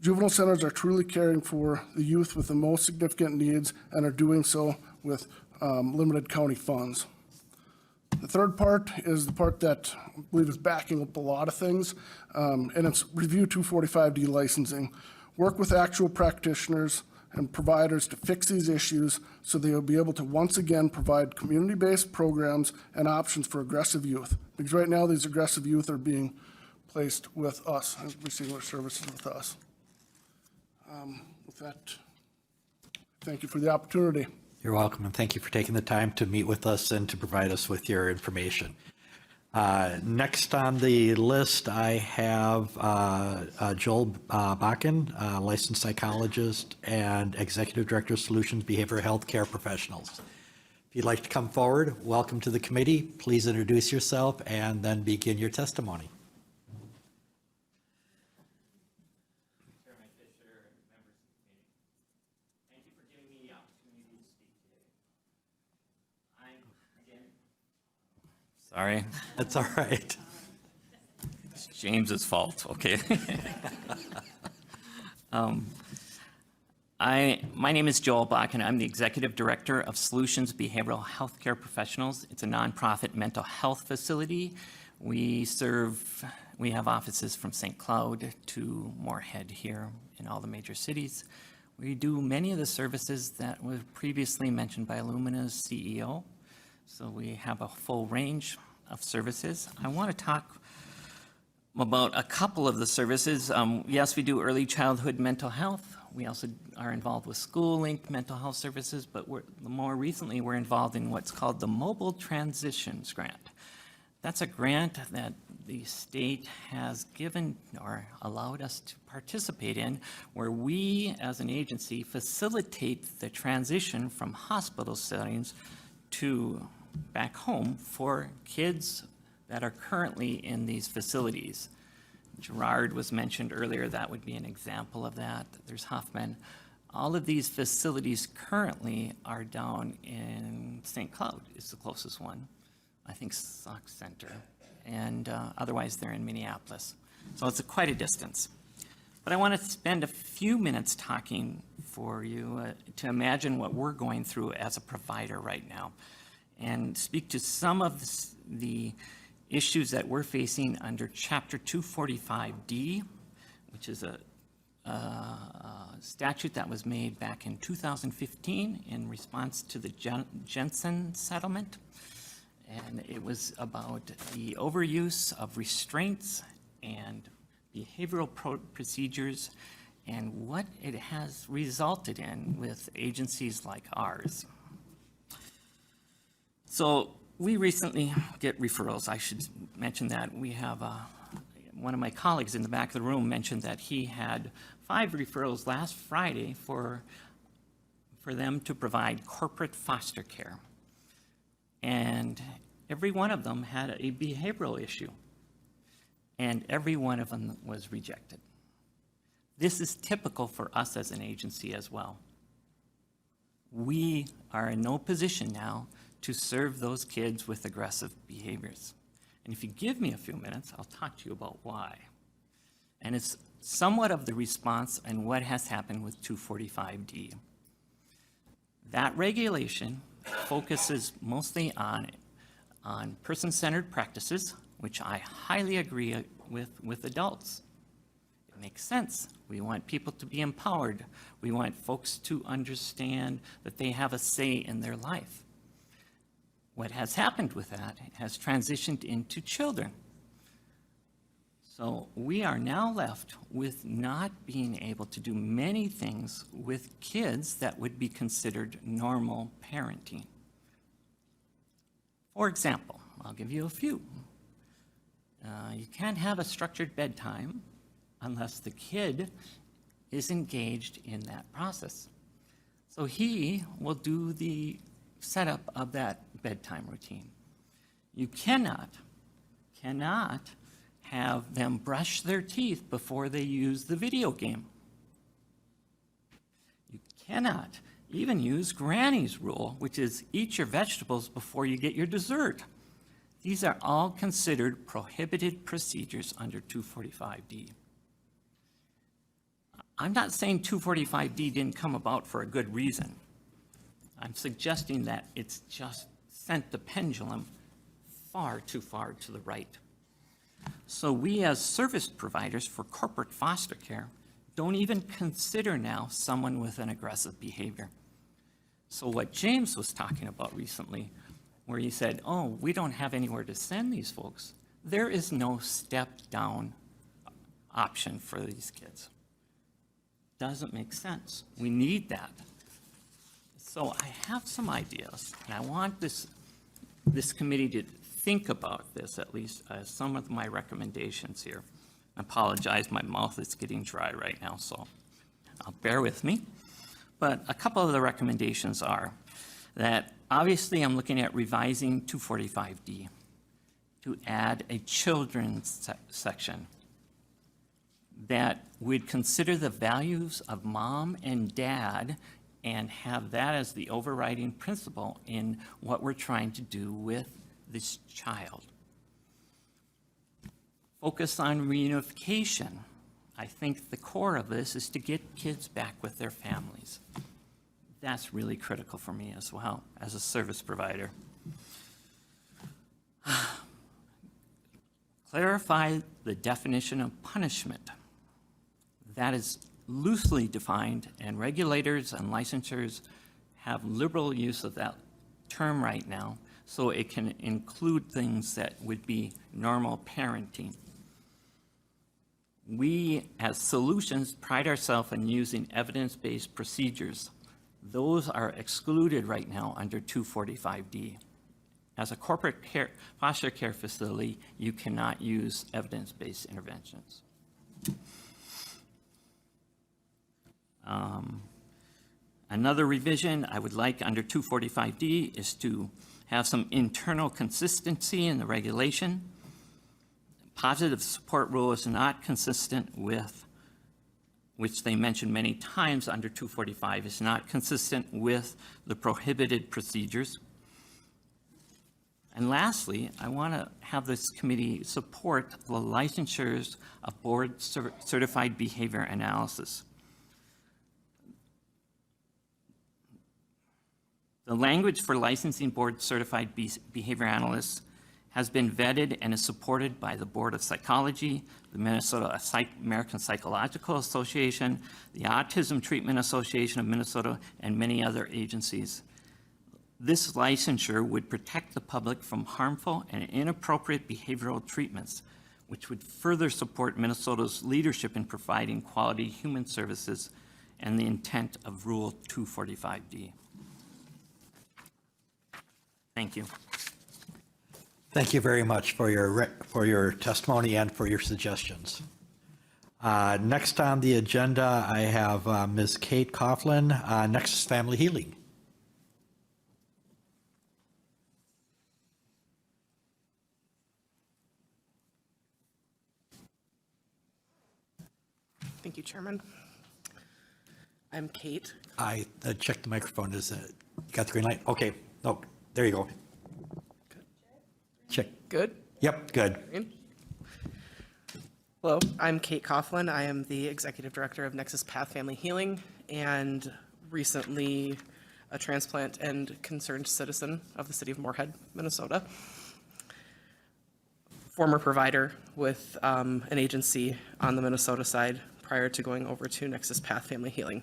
Juvenile centers are truly caring for the youth with the most significant needs and are doing so with limited county funds. The third part is the part that I believe is backing up a lot of things, and it's review 245D licensing. Work with actual practitioners and providers to fix these issues so they will be able to once again provide community-based programs and options for aggressive youth. Because right now these aggressive youth are being placed with us and receiving their services with us. With that, thank you for the opportunity. You're welcome, and thank you for taking the time to meet with us and to provide us with your information. Next on the list, I have Joel Bakken, licensed psychologist and executive director of Solutions Behavioral Health Care Professionals. If you'd like to come forward, welcome to the committee. Please introduce yourself and then begin your testimony. Sorry. That's all right. It's James's fault, okay. My name is Joel Bakken. I'm the Executive Director of Solutions Behavioral Healthcare Professionals. It's a nonprofit mental health facility. We have offices from St. Cloud to Moorhead here in all the major cities. We do many of the services that were previously mentioned by Illumina's CEO. So we have a full range of services. I want to talk about a couple of the services. Yes, we do early childhood mental health. We also are involved with school-linked mental health services, but more recently we're involved in what's called the Mobile Transitions Grant. That's a grant that the state has given or allowed us to participate in, where we, as an agency, facilitate the transition from hospital settings to back home for kids that are currently in these facilities. Gerard was mentioned earlier, that would be an example of that. There's Huffman. All of these facilities currently are down in St. Cloud is the closest one. I think Sauk Center, and otherwise they're in Minneapolis. So it's quite a distance. But I want to spend a few minutes talking for you to imagine what we're going through as a provider right now, and speak to some of the issues that we're facing under Chapter 245D, which is a statute that was made back in 2015 in response to the Jensen settlement. And it was about the overuse of restraints and behavioral procedures and what it has resulted in with agencies like ours. So we recently get referrals. I should mention that. We have one of my colleagues in the back of the room mentioned that he had 5 referrals last Friday for them to provide corporate foster care. And every one of them had a behavioral issue, and every one of them was rejected. This is typical for us as an agency as well. We are in no position now to serve those kids with aggressive behaviors. And if you give me a few minutes, I'll talk to you about why. And it's somewhat of the response and what has happened with 245D. That regulation focuses mostly on person-centered practices, which I highly agree with adults. It makes sense. We want people to be empowered. We want folks to understand that they have a say in their life. What has happened with that has transitioned into children. So we are now left with not being able to do many things with kids that would be considered normal parenting. For example, I'll give you a few. You can't have a structured bedtime unless the kid is engaged in that process. So he will do the setup of that bedtime routine. You cannot have them brush their teeth before they use the video game. You cannot even use Granny's rule, which is eat your vegetables before you get your dessert. These are all considered prohibited procedures under 245D. I'm not saying 245D didn't come about for a good reason. I'm suggesting that it's just sent the pendulum far too far to the right. So we as service providers for corporate foster care don't even consider now someone with an aggressive behavior. So what James was talking about recently, where he said, oh, we don't have anywhere to send these folks, there is no step-down option for these kids. Doesn't make sense. We need that. So I have some ideas, and I want this committee to think about this, at least as some of my recommendations here. I apologize, my mouth is getting dry right now, so bear with me. But a couple of the recommendations are that obviously I'm looking at revising 245D to add a children's section that would consider the values of mom and dad and have that as the overriding principle in what we're trying to do with this child. Focus on reunification. I think the core of this is to get kids back with their families. That's really critical for me as well, as a service provider. Clarify the definition of punishment. That is loosely defined, and regulators and licensors have liberal use of that term right now, so it can include things that would be normal parenting. We, as solutions, pride ourselves in using evidence-based procedures. Those are excluded right now under 245D As a corporate foster care facility, you cannot use evidence-based interventions. Another revision I would like under 245D is to have some internal consistency in the regulation. Positive support rule is not consistent with, which they mention many times under 245, is not consistent with the prohibited procedures. And lastly, I want to have this committee support the licensures of board-certified behavior analysis. The language for licensing board-certified behavior analysts has been vetted and is supported by the Board of Psychology, the Minnesota American Psychological Association, the Autism Treatment Association of Minnesota, and many other agencies. This licensure would protect the public from harmful and inappropriate behavioral treatments, which would further support Minnesota's leadership in providing quality human services and the intent of Rule 245D. Thank you. Thank you very much for your testimony and for your suggestions. Next on the agenda, I have Ms. Kate Coughlin, Nexus Family Healing. Thank you, Chairman. I'm Kate. I checked the microphone. Is it, you got the green light? Okay. No, there you go. Good. Check. Good? Yep, good. Hello, I'm Kate Coughlin. I am the Executive Director of Nexus Path Family Healing and recently a transplant and concerned citizen of the city of Moorhead, Minnesota. Former provider with an agency on the Minnesota side prior to going over to Nexus Path Family Healing.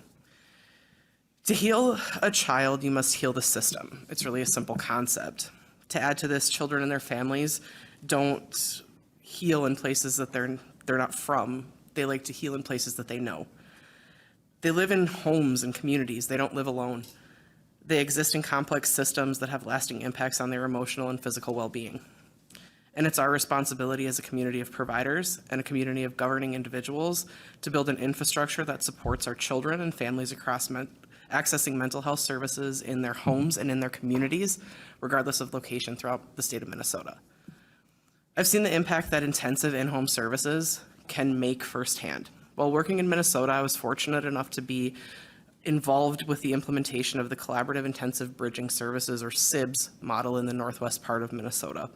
To heal a child, you must heal the system. It's really a simple concept. To add to this, children and their families don't heal in places that they're not from. They like to heal in places that they know. They live in homes and communities. They don't live alone. They exist in complex systems that have lasting impacts on their emotional and physical well-being. And it's our responsibility as a community of providers and a community of governing individuals to build an infrastructure that supports our children and families across accessing mental health services in their homes and in their communities, regardless of location throughout the state of Minnesota. I've seen the impact that intensive in-home services can make firsthand. While working in Minnesota, I was fortunate enough to be involved with the implementation of the Collaborative Intensive Bridging Services, or CIBS, model in the northwest part of Minnesota.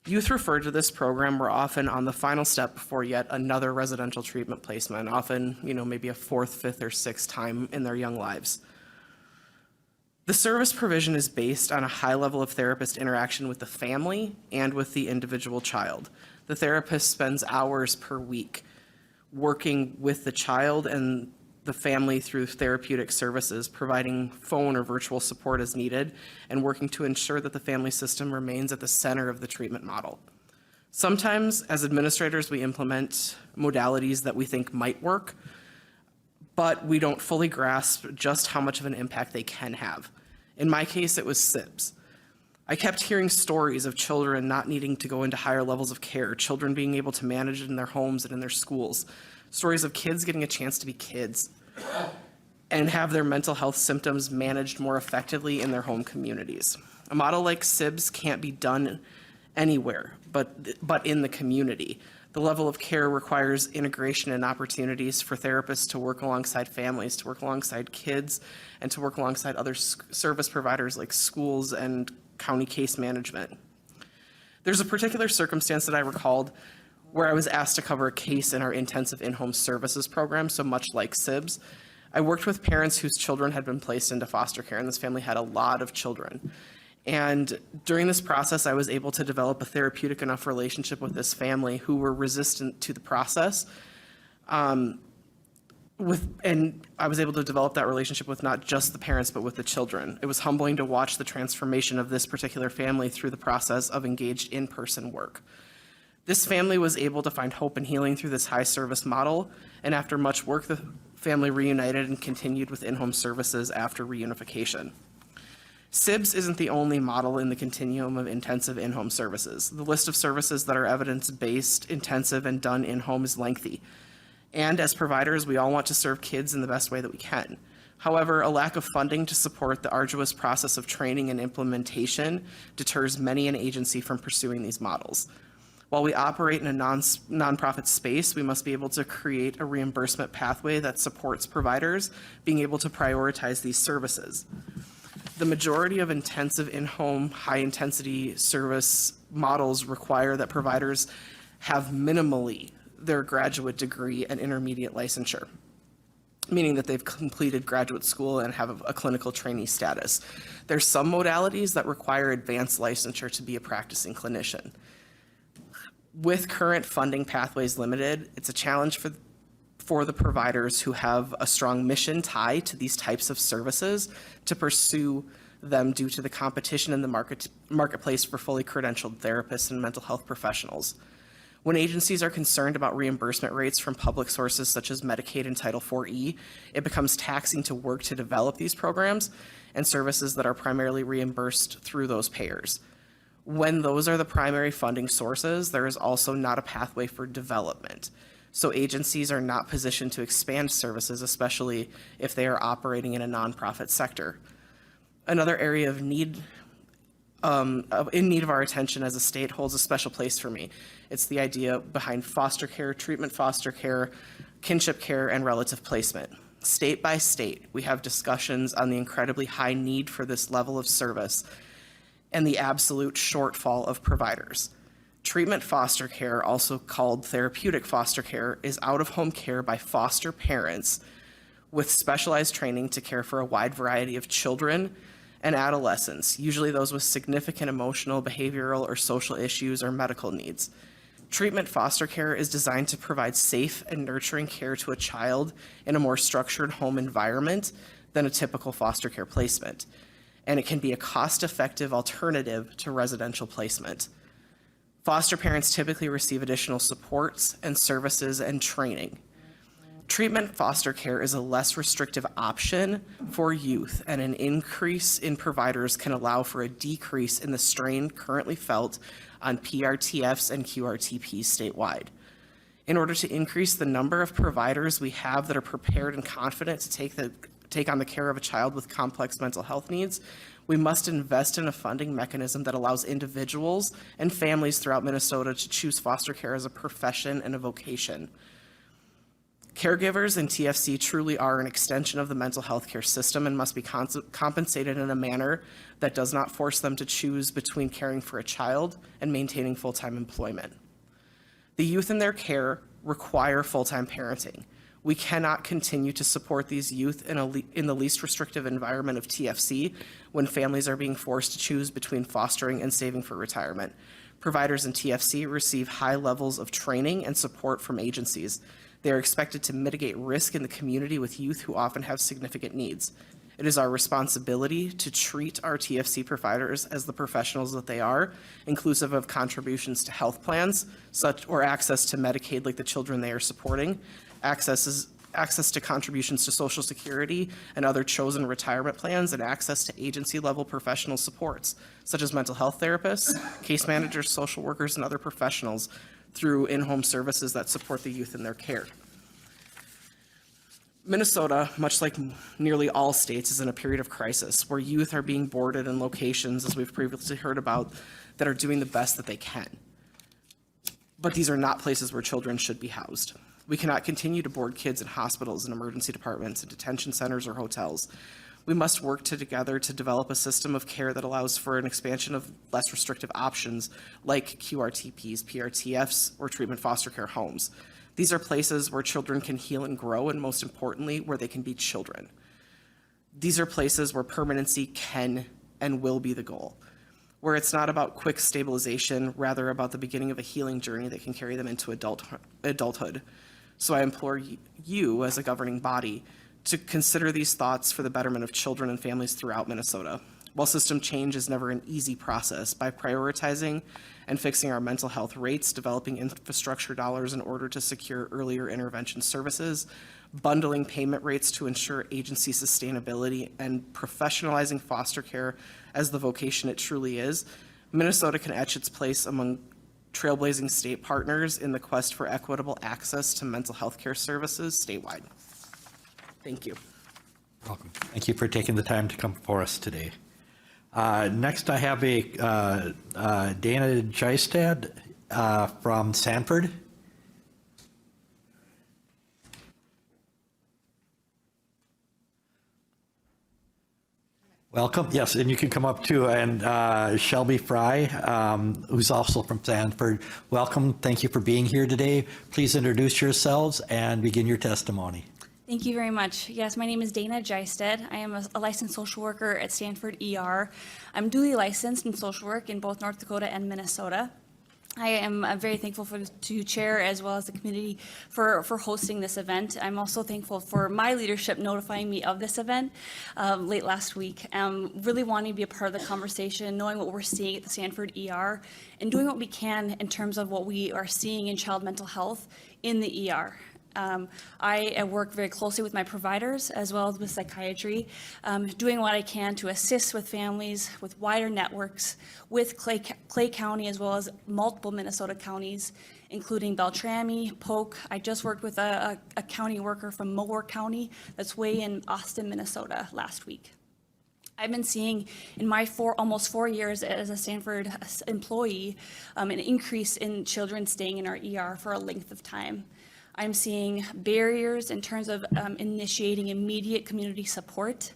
Youth referred to this program were often on the final step before yet another residential treatment placement, often, maybe a fourth, fifth, or sixth time in their young lives. The service provision is based on a high level of therapist interaction with the family and with the individual child. The therapist spends hours per week working with the child and the family through therapeutic services, providing phone or virtual support as needed, and working to ensure that the family system remains at the center of the treatment model. Sometimes, as administrators, we implement modalities that we think might work, but we don't fully grasp just how much of an impact they can have. In my case, it was CIBS. I kept hearing stories of children not needing to go into higher levels of care, children being able to manage it in their homes and in their schools, stories of kids getting a chance to be kids and have their mental health symptoms managed more effectively in their home communities. A model like CIBS can't be done anywhere but in the community. The level of care requires integration and opportunities for therapists to work alongside families, to work alongside kids, and to work alongside other service providers like schools and county case management. There's a particular circumstance that I recalled where I was asked to cover a case in our intensive in-home services program, so much like CIBS. I worked with parents whose children had been placed into foster care, and this family had a lot of children. And during this process, I was able to develop a therapeutic enough relationship with this family who were resistant to the process. And I was able to develop that relationship with not just the parents, but with the children. It was humbling to watch the transformation of this particular family through the process of engaged in-person work. This family was able to find hope and healing through this high service model, and after much work, the family reunited and continued with in-home services after reunification. SIBS isn't the only model in the continuum of intensive in-home services. The list of services that are evidence-based, intensive, and done in-home is lengthy. And as providers, we all want to serve kids in the best way that we can. However, a lack of funding to support the arduous process of training and implementation deters many an agency from pursuing these models. While we operate in a nonprofit space, we must be able to create a reimbursement pathway that supports providers being able to prioritize these services. The majority of intensive in-home, high-intensity service models require that providers have minimally their graduate degree and intermediate licensure, meaning that they've completed graduate school and have a clinical trainee status. There's some modalities that require advanced licensure to be a practicing clinician. With current funding pathways limited, it's a challenge for the providers who have a strong mission tie to these types of services to pursue them due to the competition in the marketplace for fully credentialed therapists and mental health professionals. When agencies are concerned about reimbursement rates from public sources such as Medicaid and Title IV-E, it becomes taxing to work to develop these programs and services that are primarily reimbursed through those payers. When those are the primary funding sources, there is also not a pathway for development. So agencies are not positioned to expand services, especially if they are operating in a nonprofit sector. Another area of need, in need of our attention as a state holds a special place for me. It's the idea behind foster care, treatment foster care, kinship care, and relative placement. State by state, we have discussions on the incredibly high need for this level of service and the absolute shortfall of providers. Treatment foster care, also called therapeutic foster care, is out-of-home care by foster parents with specialized training to care for a wide variety of children and adolescents, usually those with significant emotional, behavioral, or social issues or medical needs. Treatment foster care is designed to provide safe and nurturing care to a child in a more structured home environment than a typical foster care placement, and it can be a cost-effective alternative to residential placement. Foster parents typically receive additional supports and services and training. Treatment foster care is a less restrictive option for youth, and an increase in providers can allow for a decrease in the strain currently felt on PRTFs and QRTPs statewide. In order to increase the number of providers we have that are prepared and confident to take on the care of a child with complex mental health needs, we must invest in a funding mechanism that allows individuals and families throughout Minnesota to choose foster care as a profession and a vocation. Caregivers in TFC truly are an extension of the mental health care system and must be compensated in a manner that does not force them to choose between caring for a child and maintaining full-time employment. The youth in their care require full-time parenting. We cannot continue to support these youth in the least restrictive environment of TFC when families are being forced to choose between fostering and saving for retirement. Providers in TFC receive high levels of training and support from agencies. They are expected to mitigate risk in the community with youth who often have significant needs. It is our responsibility to treat our TFC providers as the professionals that they are, inclusive of contributions to health plans, or access to Medicaid like the children they are supporting, access to contributions to Social Security and other chosen retirement plans, and access to agency-level professional supports, such as mental health therapists, case managers, social workers, and other professionals through in-home services that support the youth in their care. Minnesota, much like nearly all states, is in a period of crisis where youth are being boarded in locations, as we've previously heard about, that are doing the best that they can. But these are not places where children should be housed. We cannot continue to board kids in hospitals and emergency departments and detention centers or hotels. We must work together to develop a system of care that allows for an expansion of less restrictive options like QRTPs, PRTFs, or treatment foster care homes. These are places where children can heal and grow, and most importantly, where they can be children. These are places where permanency can and will be the goal, where it's not about quick stabilization, rather about the beginning of a healing journey that can carry them into adulthood. So I implore you, as a governing body, to consider these thoughts for the betterment of children and families throughout Minnesota. While system change is never an easy process, by prioritizing and fixing our mental health rates, developing infrastructure dollars in order to secure earlier intervention services, bundling payment rates to ensure agency sustainability, and professionalizing foster care as the vocation it truly is, Minnesota can etch its place among trailblazing state partners in the quest for equitable access to mental health care services statewide. Thank you. Welcome. Thank you for taking the time to come before us today. Next, I have Dana Geistad from Sanford. Welcome. Yes, and you can come up too. And Shelby Fry, who's also from Sanford. Welcome. Thank you for being here today. Please introduce yourselves and begin your testimony. Thank you very much. Yes, my name is Dana Geistad. I am a licensed social worker at Stanford ER. I'm duly licensed in social work in both North Dakota and Minnesota. I am very thankful to chair as well as the community for hosting this event. I'm also thankful for my leadership notifying me of this event late last week. Really wanting to be a part of the conversation, knowing what we're seeing at the Stanford ER, and doing what we can in terms of what we are seeing in child mental health in the ER. I work very closely with my providers as well as with psychiatry, doing what I can to assist with families, with wider networks, with Clay County as well as multiple Minnesota counties, including Beltrami, Polk. I just worked with a county worker from Moore County that's way in Austin, Minnesota last week. I've been seeing in my almost 4 years as a Stanford employee an increase in children staying in our ER for a length of time. I'm seeing barriers in terms of initiating immediate community support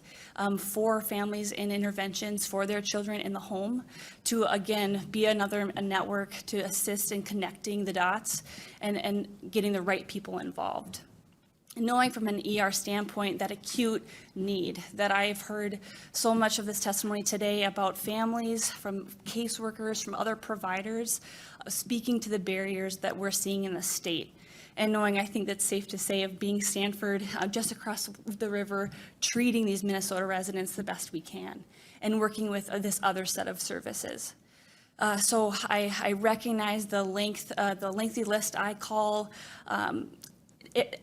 for families and interventions for their children in the home to, again, be a network to assist in connecting the dots and getting the right people involved. Knowing from an ER standpoint that acute need, that I've heard so much of this testimony today about families, from caseworkers, from other providers, speaking to the barriers that we're seeing in the state. And knowing, I think that's safe to say, of being Stanford just across the river, treating these Minnesota residents the best we can, and working with this other set of services. So I recognize the lengthy list I call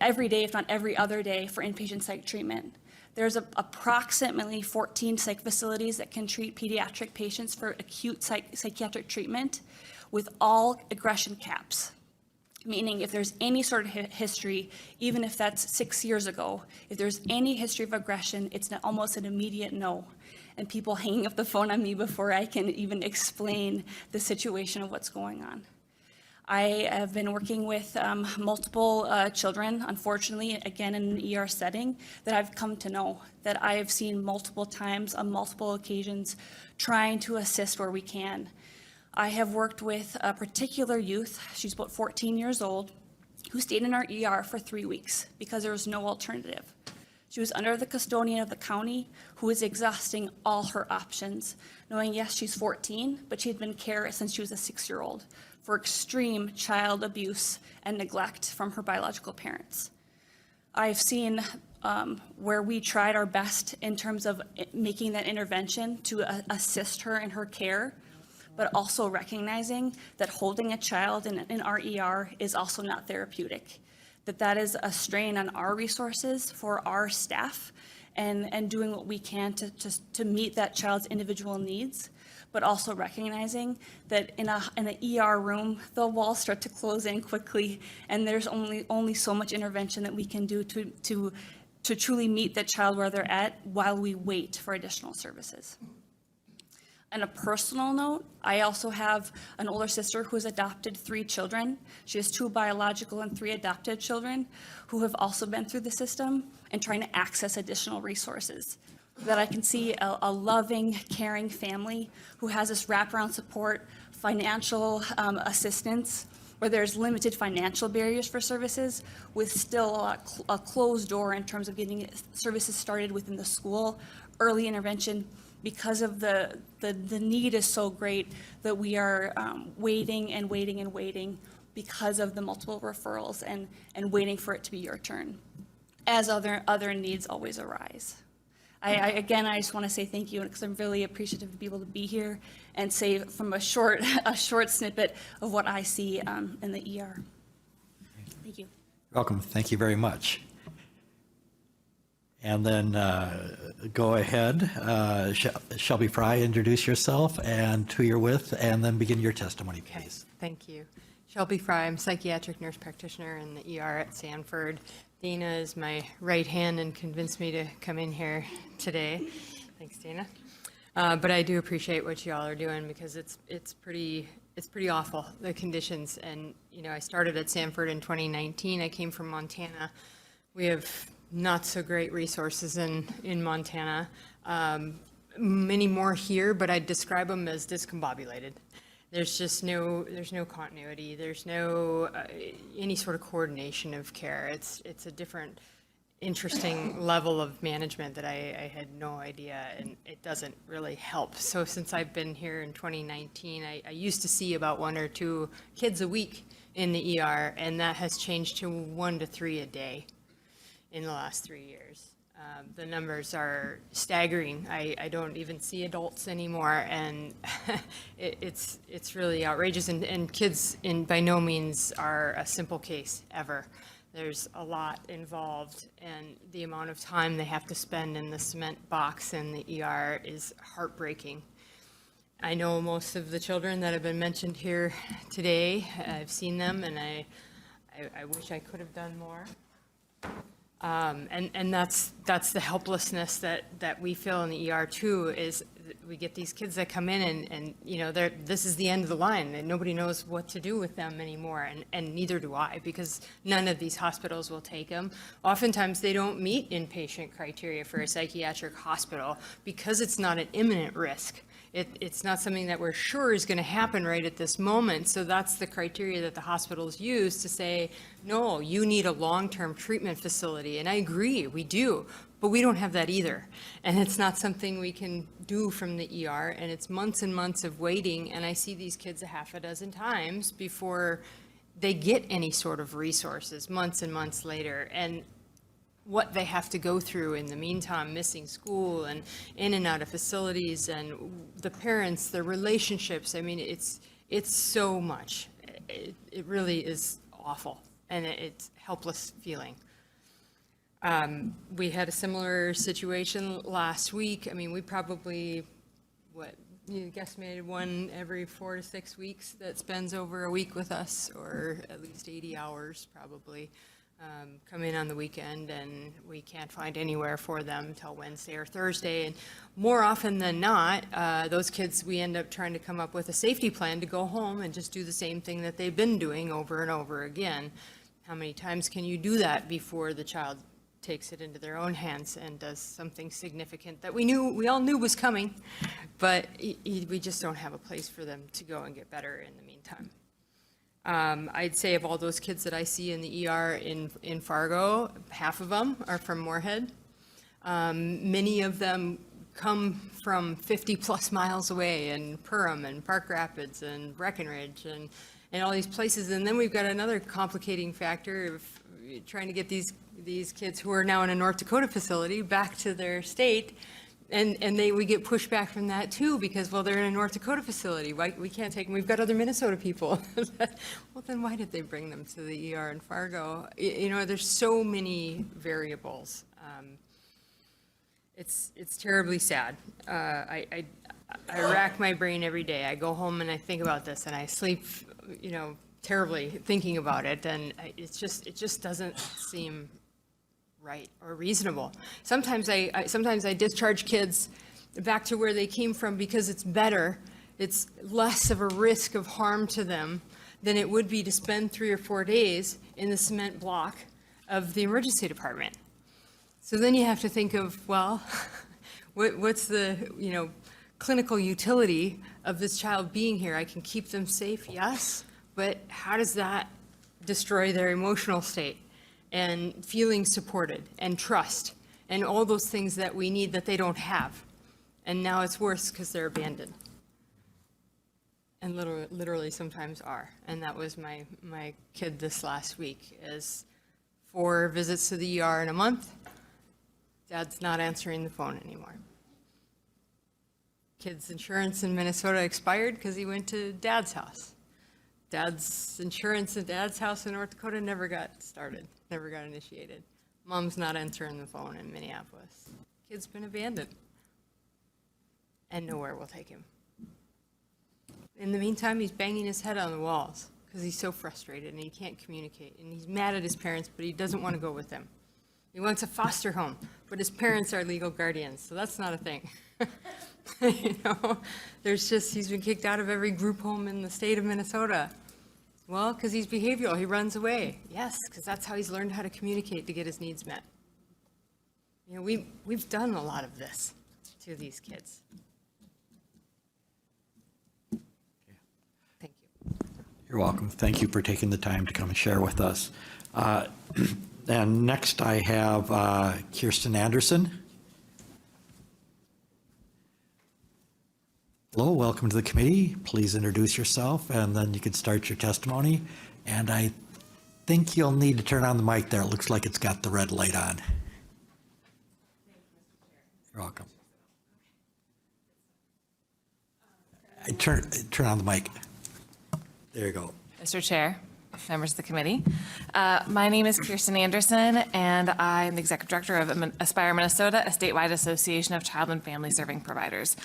every day, if not every other day, for inpatient psych treatment. There's approximately 14 psych facilities that can treat pediatric patients for acute psychiatric treatment with all aggression caps. Meaning if there's any sort of history, even if that's 6 years ago, if there's any history of aggression, it's almost an immediate no. And people hanging up the phone on me before I can even explain the situation of what's going on. I have been working with multiple children, unfortunately, again in an ER setting, that I've come to know, that I have seen multiple times on multiple occasions, trying to assist where we can. I have worked with a particular youth, she's about 14 years old, who stayed in our ER for 3 weeks because there was no alternative. She was under the custodian of the county, who was exhausting all her options, knowing, yes, she's 14, but she had been in care since she was a 6-year-old for extreme child abuse and neglect from her biological parents. I've seen where we tried our best in terms of making that intervention to assist her in her care, but also recognizing that holding a child in our ER is also not therapeutic, that is a strain on our resources for our staff and doing what we can to meet that child's individual needs, but also recognizing that in an ER room, the walls start to close in quickly, and there's only so much intervention that we can do to truly meet that child where they're at while we wait for additional services. On a personal note, I also have an older sister who has adopted 3 children. She has 2 biological and 3 adopted children who have also been through the system and trying to access additional resources. That I can see a loving, caring family who has this wraparound support, financial assistance, where there's limited financial barriers for services, with still a closed door in terms of getting services started within the school, early intervention, because of the need is so great that we are waiting and waiting and waiting because of the multiple referrals and waiting for it to be your turn, as other needs always arise. Again, I just want to say thank you because I'm really appreciative to be able to be here and say from a short snippet of what I see in the ER. Thank you. Welcome. Thank you very much. And then go ahead, Shelby Fry, introduce yourself and who you're with, and then begin your testimony, please. Thank you. Shelby Fry, I'm psychiatric nurse practitioner in the ER at Sanford. Dana is my right hand and convinced me to come in here today. Thanks, Dana. But I do appreciate what you all are doing because it's pretty awful, the conditions. And, you know, I started at Sanford in 2019. I came from Montana. We have not so great resources in Montana. Many more here, but I'd describe them as discombobulated. There's just there's no continuity. There's no any sort of coordination of care. It's a different, interesting level of management that I had no idea, and it doesn't really help. So since I've been here in 2019, I used to see about 1 or 2 kids a week in the ER, and that has changed to 1 to 3 a day in the last 3 years. The numbers are staggering. I don't even see adults anymore, and it's really outrageous. And kids by no means are a simple case ever. There's a lot involved, and the amount of time they have to spend in the cement box in the ER is heartbreaking. I know most of the children that have been mentioned here today. I've seen them, and I wish I could have done more. And that's the helplessness that we feel in the ER too, is we get these kids that come in and you know, this is the end of the line and nobody knows what to do with them anymore, and neither do I, because none of these hospitals will take them. Oftentimes they don't meet inpatient criteria for a psychiatric hospital because it's not an imminent risk. It's not something that we're sure is going to happen right at this moment. So that's the criteria that the hospitals use to say, no, you need a long-term treatment facility. And I agree, we do, but we don't have that either. And it's not something we can do from the ER, and it's months and months of waiting. And I see these kids a half a dozen times before they get any sort of resources, months and months later. And what they have to go through in the meantime, missing school and in and out of facilities, and the parents, their relationships. I mean, it's so much. It really is awful, and it's helpless feeling. We had a similar situation last week. I mean, we probably, you guesstimated 1 every 4 to 6 weeks that spends over a week with us, or at least 80 hours probably. Come in on the weekend, and we can't find anywhere for them till Wednesday or Thursday. And more often than not, those kids, we end up trying to come up with a safety plan to go home and just do the same thing that they've been doing over and over again. How many times can you do that before the child takes it into their own hands and does something significant that we all knew was coming, but we just don't have a place for them to go and get better in the meantime. I'd say of all those kids that I see in the ER in Fargo, half of them are from Moorhead. Many of them come from 50 plus miles away in Perham and Park Rapids and Breckenridge and all these places. And then we've got another complicating factor of trying to get these kids who are now in a North Dakota facility back to their state. And we get pushed back from that too, because, well, they're in a North Dakota facility. We can't take them. We've got other Minnesota people. Well, then why did they bring them to the ER in Fargo? You know, there's so many variables. It's terribly sad. I rack my brain every day. I go home and I think about this, and I sleep, you know, terribly thinking about it. And it just doesn't seem right or reasonable. Sometimes I discharge kids back to where they came from because it's better. It's less of a risk of harm to them than it would be to spend 3 or 4 days in the cement block of the emergency department. So then you have to think of, well, what's the, you know, clinical utility of this child being here? I can keep them safe, yes, but how does that destroy their emotional state and feeling supported and trust and all those things that we need that they don't have? And now it's worse because they're abandoned. And literally sometimes are. And that was my kid this last week, is 4 visits to the ER in a month, Dad's not answering the phone anymore. Kid's insurance in Minnesota expired because he went to Dad's house. Dad's insurance at Dad's house in North Dakota never got started, never got initiated. Mom's not answering the phone in Minneapolis. Kid's been abandoned. And nowhere will take him. In the meantime, he's banging his head on the walls because he's so frustrated and he can't communicate. And he's mad at his parents, but he doesn't want to go with them. He wants a foster home, but his parents are legal guardians, so that's not a thing. You know, he's been kicked out of every group home in the state of Minnesota. Well, because he's behavioral, he runs away. Yes, because that's how he's learned how to communicate to get his needs met. You know, we've done a lot of this to these kids. Thank you. You're welcome. Thank you for taking the time to come and share with us. And next I have Kirsten Anderson. Hello, welcome to the committee. Please introduce yourself and then you can start your testimony. And I think you'll need to turn on the mic there. It looks like it's got the red light on. You're welcome. Turn on the mic. There you go. Mr. Chair, members of the committee. My name is Kirsten Anderson, and I'm the Executive Director of Aspire Minnesota, a statewide association of child and family serving providers.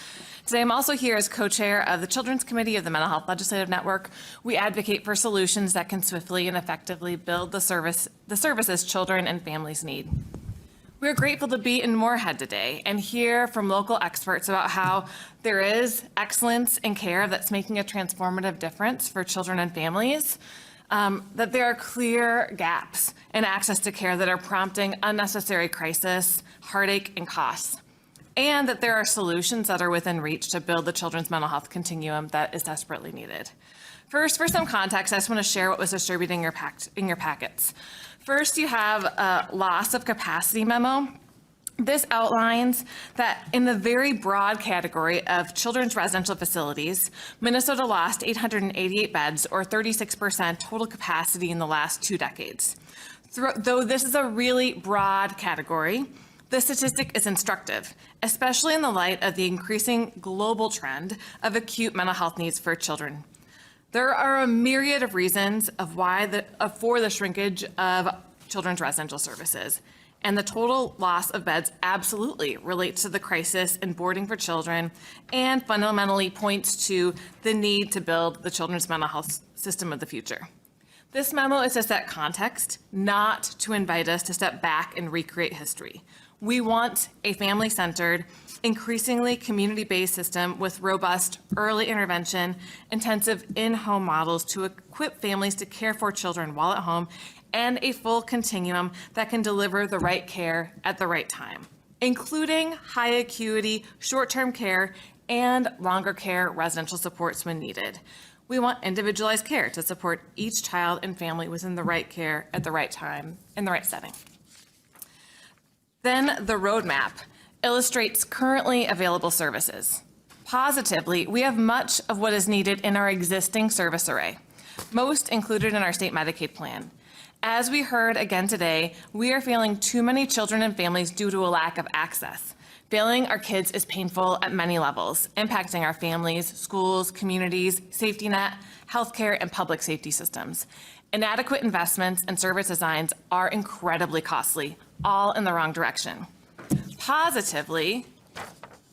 Today, I'm also here as co-chair of the Children's Committee of the Mental Health Legislative Network. We advocate for solutions that can swiftly and effectively build the services children and families need. We're grateful to be in Moorhead today and hear from local experts about how there is excellence in care that's making a transformative difference for children and families, that there are clear gaps in access to care that are prompting unnecessary crisis, heartache, and costs, and that there are solutions that are within reach to build the children's mental health continuum that is desperately needed. First, for some context, I just want to share what was distributed in your packets. First, you have a loss of capacity memo. This outlines that in the very broad category of children's residential facilities, Minnesota lost 888 beds, or 36% total capacity in the last 2 decades. Though this is a really broad category, the statistic is instructive, especially in the light of the increasing global trend of acute mental health needs for children. There are a myriad of reasons for the shrinkage of children's residential services, and the total loss of beds absolutely relates to the crisis in boarding for children and fundamentally points to the need to build the children's mental health system of the future. This memo is to set context, not to invite us to step back and recreate history. We want a family-centered, increasingly community-based system with robust early intervention, intensive in-home models to equip families to care for children while at home, and a full continuum that can deliver the right care at the right time, including high acuity, short-term care, and longer care residential supports when needed. We want individualized care to support each child and family within the right care at the right time in the right setting. Then the roadmap illustrates currently available services. Positively, we have much of what is needed in our existing service array, most included in our state Medicaid plan. As we heard again today, we are failing too many children and families due to a lack of access. Failing our kids is painful at many levels, impacting our families, schools, communities, safety net, healthcare, and public safety systems. Inadequate investments and service designs are incredibly costly, all in the wrong direction. Positively,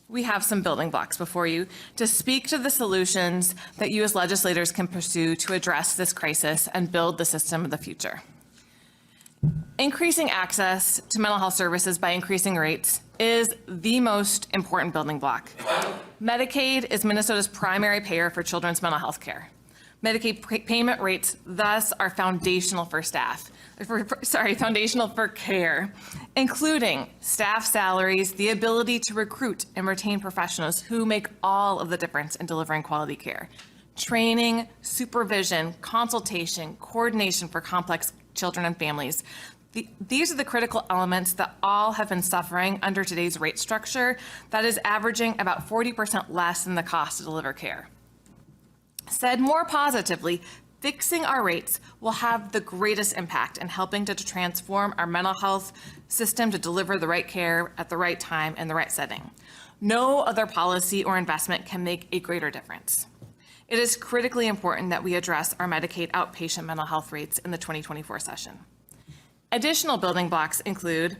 we have some building blocks before you to speak to the solutions that you as legislators can pursue to address this crisis and build the system of the future. Increasing access to mental health services by increasing rates is the most important building block. Medicaid is Minnesota's primary payer for children's mental health care. Medicaid payment rates thus are foundational for foundational for care, including staff salaries, the ability to recruit and retain professionals who make all of the difference in delivering quality care, training, supervision, consultation, coordination for complex children and families. These are the critical elements that all have been suffering under today's rate structure that is averaging about 40% less than the cost to deliver care. Said more positively, Fixing our rates will have the greatest impact in helping to transform our mental health system to deliver the right care at the right time and the right setting. No other policy or investment can make a greater difference. It is critically important that we address our Medicaid outpatient mental health rates in the 2024 session. Additional building blocks include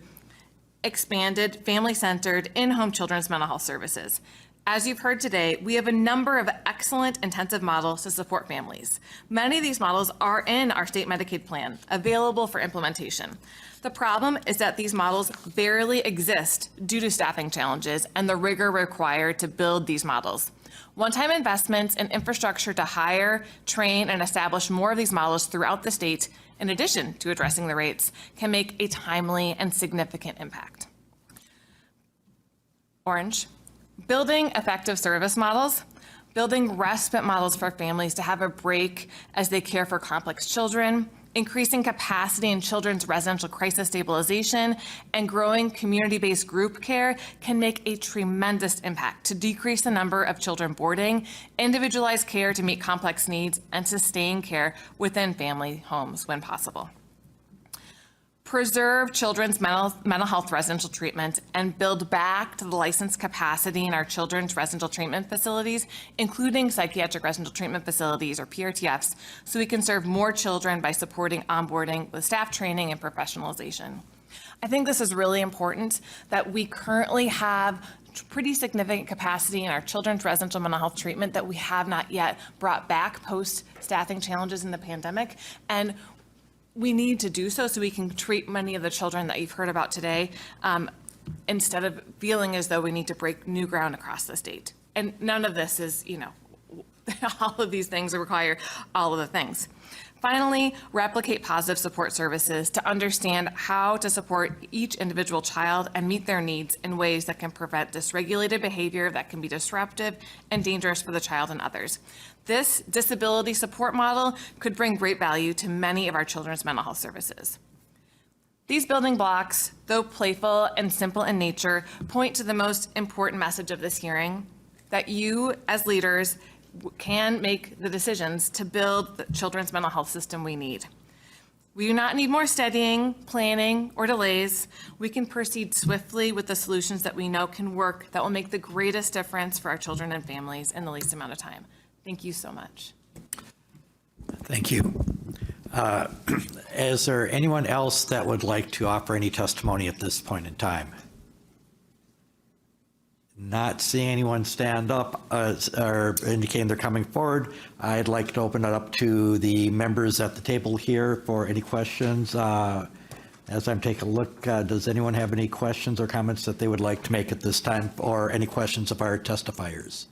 expanded, family-centered, in-home children's mental health services. As you've heard today, we have a number of excellent intensive models to support families. Many of these models are in our state Medicaid plan, available for implementation. The problem is that these models barely exist due to staffing challenges and the rigor required to build these models. One-time investments in infrastructure to hire, train, and establish more of these models throughout the state, in addition to addressing the rates, can make a timely and significant impact. Orange. Building effective service models, building respite models for families to have a break as they care for complex children, increasing capacity in children's residential crisis stabilization, and growing community-based group care can make a tremendous impact to decrease the number of children boarding, individualize care to meet complex needs, and sustain care within family homes when possible. Preserve children's mental health residential treatment and build back to the licensed capacity in our children's residential treatment facilities, including psychiatric residential treatment facilities or PRTFs, so we can serve more children by supporting onboarding with staff training and professionalization. I think this is really important that we currently have pretty significant capacity in our children's residential mental health treatment that we have not yet brought back post staffing challenges in the pandemic. And we need to do so we can treat many of the children that you've heard about today instead of feeling as though we need to break new ground across the state. And none of this is, all of these things require all of the things. Finally, replicate positive support services to understand how to support each individual child and meet their needs in ways that can prevent dysregulated behavior that can be disruptive and dangerous for the child and others. This disability support model could bring great value to many of our children's mental health services. These building blocks, though playful and simple in nature, point to the most important message of this hearing, that you as leaders can make the decisions to build the children's mental health system we need. We do not need more studying, planning, or delays. We can proceed swiftly with the solutions that we know can work that will make the greatest difference for our children and families in the least amount of time. Thank you so much. Thank you. Is there anyone else that would like to offer any testimony at this point in time? Not seeing anyone stand up or indicating they're coming forward, I'd like to open it up to the members at the table here for any questions. As I'm taking a look, does anyone have any questions or comments that they would like to make at this time, or any questions of our testifiers?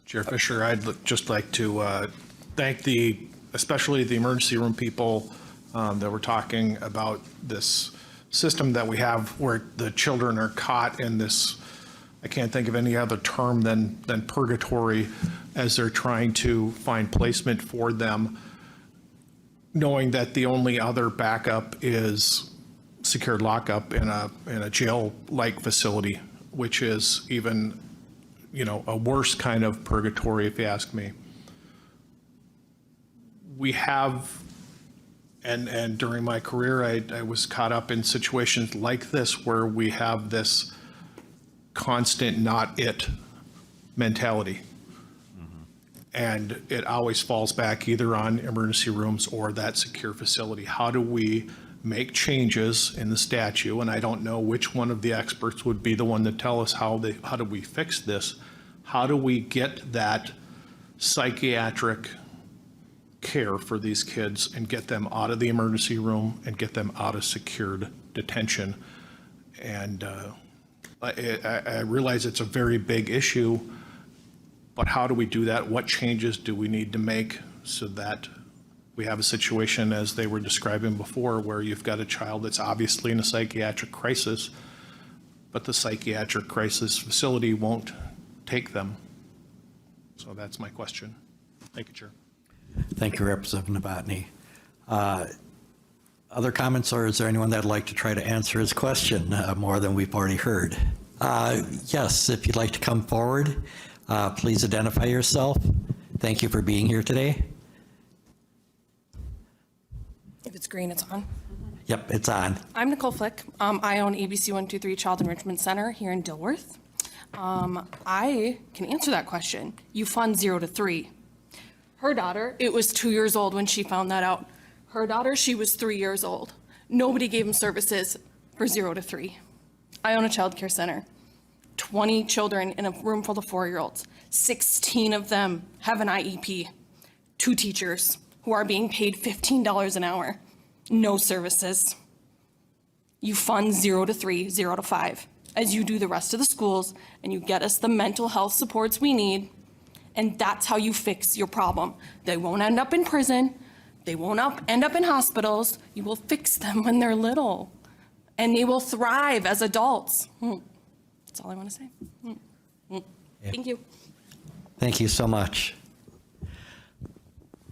Chair Fisher, I'd just like to thank especially the emergency room people that were talking about this system that we have where the children are caught in this, I can't think of any other term than purgatory, as they're trying to find placement for them, knowing that the only other backup is secured lockup in a jail-like facility, which is even, a worse kind of purgatory, if you ask me. We have, and during my career, I was caught up in situations like this where we have this constant not it mentality. And it always falls back either on emergency rooms or that secure facility. How do we make changes in the statute? And I don't know which one of the experts would be the one to tell us how do we fix this? How do we get that psychiatric care for these kids and get them out of the emergency room and get them out of secured detention? And I realize it's a very big issue, but how do we do that? What changes do we need to make so that we have a situation, as they were describing before, where you've got a child that's obviously in a psychiatric crisis, but the psychiatric crisis facility won't take them? So that's my question. Thank you, Chair. Thank you, Representative Novotny. Other comments, or is there anyone that'd like to try to answer his question more than we've already heard? Yes, if you'd like to come forward, please identify yourself Thank you for being here today. If it's green, it's on. Yep, it's on. I'm Nicole Flick. I own ABC 123 Child Enrichment Center here in Dilworth. I can answer that question. You fund 0 to 3. Her daughter, it was 2 years old when she found that out. Her daughter, she was 3 years old. Nobody gave them services for 0 to 3. I own a child care center. 20 children in a room full of 4-year-olds. 16 of them have an IEP. 2 teachers who are being paid $15 an hour. No services. You fund 0 to 3, 0 to 5, as you do the rest of the schools, and you get us the mental health supports we need, and that's how you fix your problem. They won't end up in prison. They won't end up in hospitals. You will fix them when they're little, and they will thrive as adults. That's all I want to say. Thank you. Thank you so much.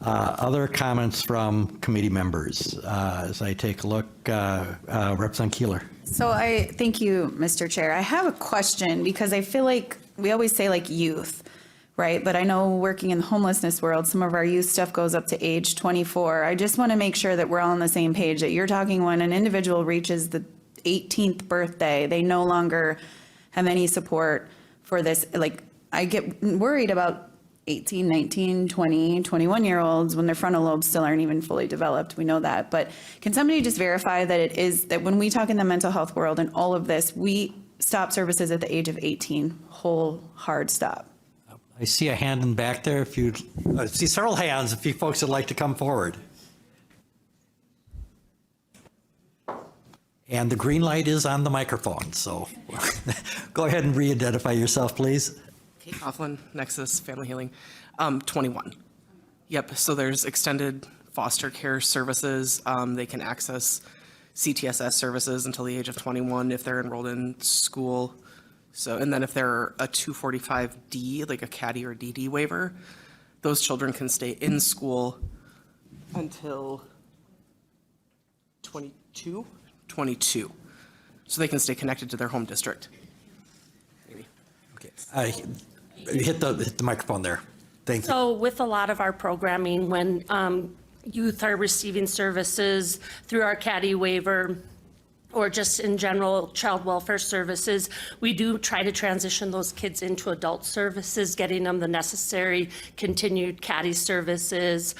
Other comments from committee members as I take a look, Representative Keeler. So I thank you, Mr. Chair. I have a question because I feel like we always say like youth, right? But I know working in the homelessness world, some of our youth stuff goes up to age 24. I just want to make sure that we're all on the same page, that you're talking when an individual reaches the 18th birthday, they no longer have any support for this. Like, I get worried about 18, 19, 20, 21-year-olds when their frontal lobes still aren't even fully developed. We know that. But can somebody just verify that it is, that when we talk in the mental health world and all of this, we stop services at the age of 18, whole hard stop? I see a hand in back there. If you, I see several hands, if you folks would like to come forward. And the green light is on the microphone, so go ahead and re-identify yourself, please. Kate Coughlin, Nexus Family Healing, 21. Yep, so there's extended foster care services. They can access CTSS services until the age of 21 if they're enrolled in school. So, and then if they're a 245D, like a CADI or DD waiver, those children can stay in school until 22. So they can stay connected to their home district. Maybe. Okay. Hit the microphone there. Thank you. So with a lot of our programming, when youth are receiving services through our CADI waiver or just in general child welfare services, we do try to transition those kids into adult services, getting them the necessary continued CADI services.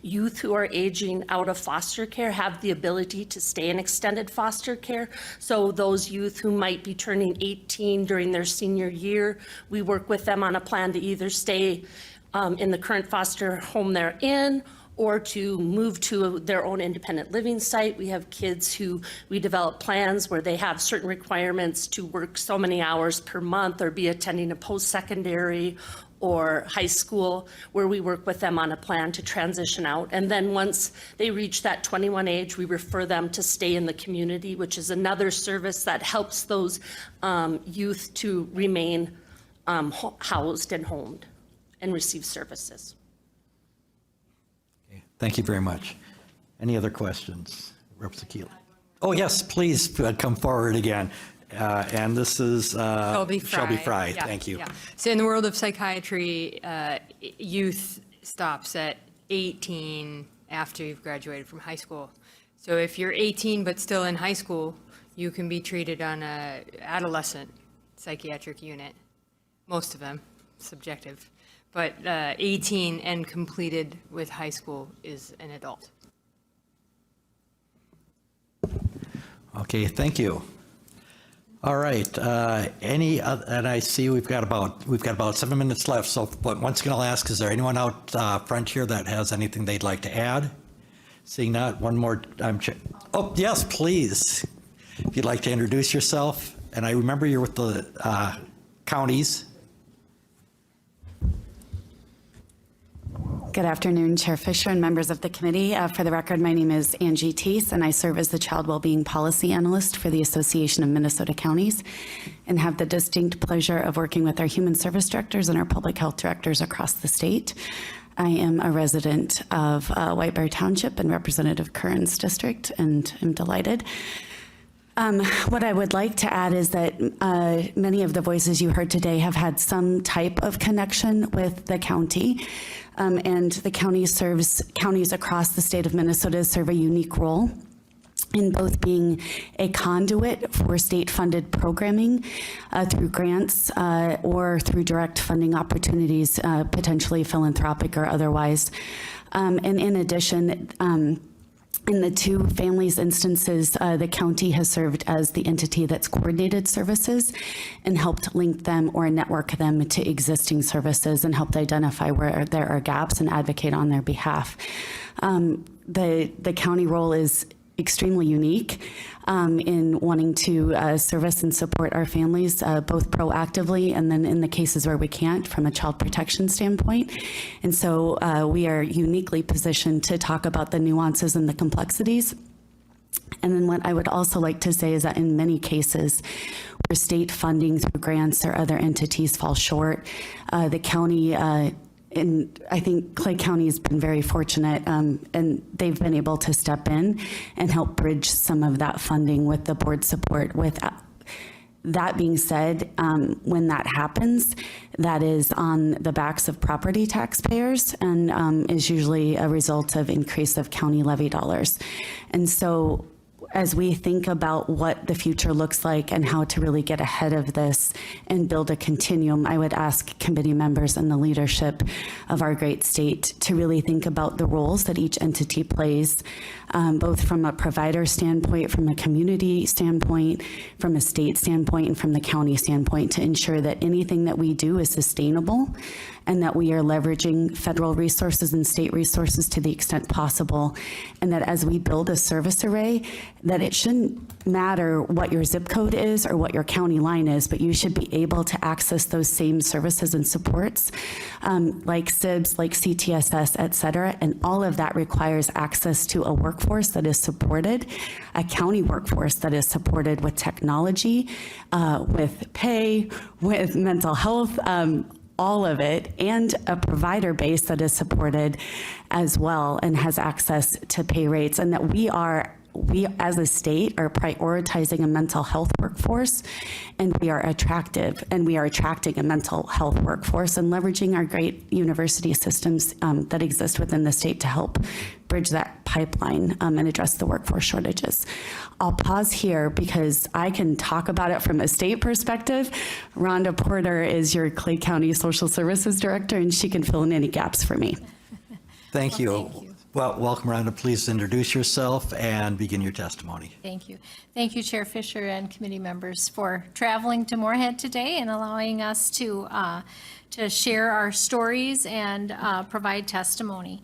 Youth who are aging out of foster care have the ability to stay in extended foster care. So those youth who might be turning 18 during their senior year, we work with them on a plan to either stay in the current foster home they're in or to move to their own independent living site. We have kids who we develop plans where they have certain requirements to work so many hours per month or be attending a post-secondary or high school, where we work with them on a plan to transition out. And then once they reach that 21 age, we refer them to stay in the community, which is another service that helps those youth to remain housed and homed and receive services. Thank you very much. Any other questions? Representative Keeler. Oh, yes, please come forward again. And this is Shelby Fry. Yeah, Thank you. yeah. So in the world of psychiatry, youth stops at 18 after you've graduated from high school. So if you're 18 but still in high school, you can be treated on a adolescent psychiatric unit. Most of them, subjective. But 18 and completed with high school is an adult. Okay, thank you. All right. And I see we've got about 7 minutes left. So, but once again, I'll ask: is there anyone out front here that has anything they'd like to add? Seeing not, one more. Oh, yes, please. If you'd like to introduce yourself, and I remember you're with the counties. Good afternoon, Chair Fisher and members of the committee. For the record, my name is Angie Teese, and I serve as the Child Wellbeing Policy Analyst for the Association of Minnesota Counties, and have the distinct pleasure of working with our Human Service Directors and our Public Health Directors across the state. I am a resident of White Bear Township and Representative Curran's district, and I'm delighted. What I would like to add is that many of the voices you heard today have had some type of connection with the county. And the county serves counties across the state of Minnesota serve a unique role in both being a conduit for state-funded programming through grants or through direct funding opportunities, potentially philanthropic or otherwise. And in addition, in the two families instances, the county has served as the entity that's coordinated services and helped link them or network them to existing services and helped identify where there are gaps and advocate on their behalf. The county role is extremely unique in wanting to service and support our families, both proactively and then in the cases where we can't from a child protection standpoint. And so we are uniquely positioned to talk about the nuances and the complexities. And then what I would also like to say is that in many cases where state funding through grants or other entities fall short, the county and I think Clay County has been very fortunate, and they've been able to step in and help bridge some of that funding with the board support. With that being said, when that happens, that is on the backs of property taxpayers and is usually a result of increase of county levy dollars. And so as we think about what the future looks like and how to really get ahead of this and build a continuum, I would ask committee members and the leadership of our great state to really think about the roles that each entity plays, both from a provider standpoint, from a community standpoint, from a state standpoint, and from the county standpoint to ensure that anything that we do is sustainable and that we are leveraging federal resources and state resources to the extent possible, and that as we build a service array, that it shouldn't matter what your zip code is or what your county line is, but you should be able to access those same services and supports, like SIBS, like CTSS, et cetera, and all of that requires access to a workforce that is supported, a county workforce that is supported with technology, with pay, with mental health, all of it, and a provider base that is supported as well and has access to pay rates, and that we as a state are prioritizing a mental health workforce, and we are attracting a mental health workforce and leveraging our great university systems that exist within the state to help bridge that pipeline and address the workforce shortages. I'll pause here because I can talk about it from a state perspective. Rhonda Porter is your Clay County Social Services Director, and she can fill in any gaps for me. Thank you. Well, welcome, Rhonda. Please introduce yourself and begin your testimony. Thank you. Thank you, Chair Fisher and committee members for traveling to Moorhead today and allowing us to share our stories and provide testimony.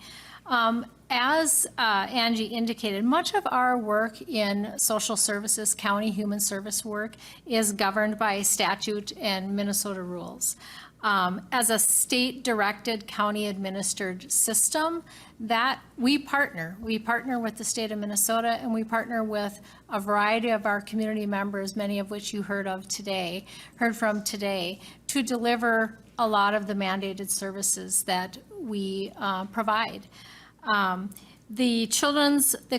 As Angie indicated, much of our work in social services, county human service work, is governed by statute and Minnesota rules. As a state-directed, county-administered system, that we partner with the state of Minnesota, and we partner with a variety of our community members, many of which you heard from today, to deliver a lot of the mandated services that we provide. The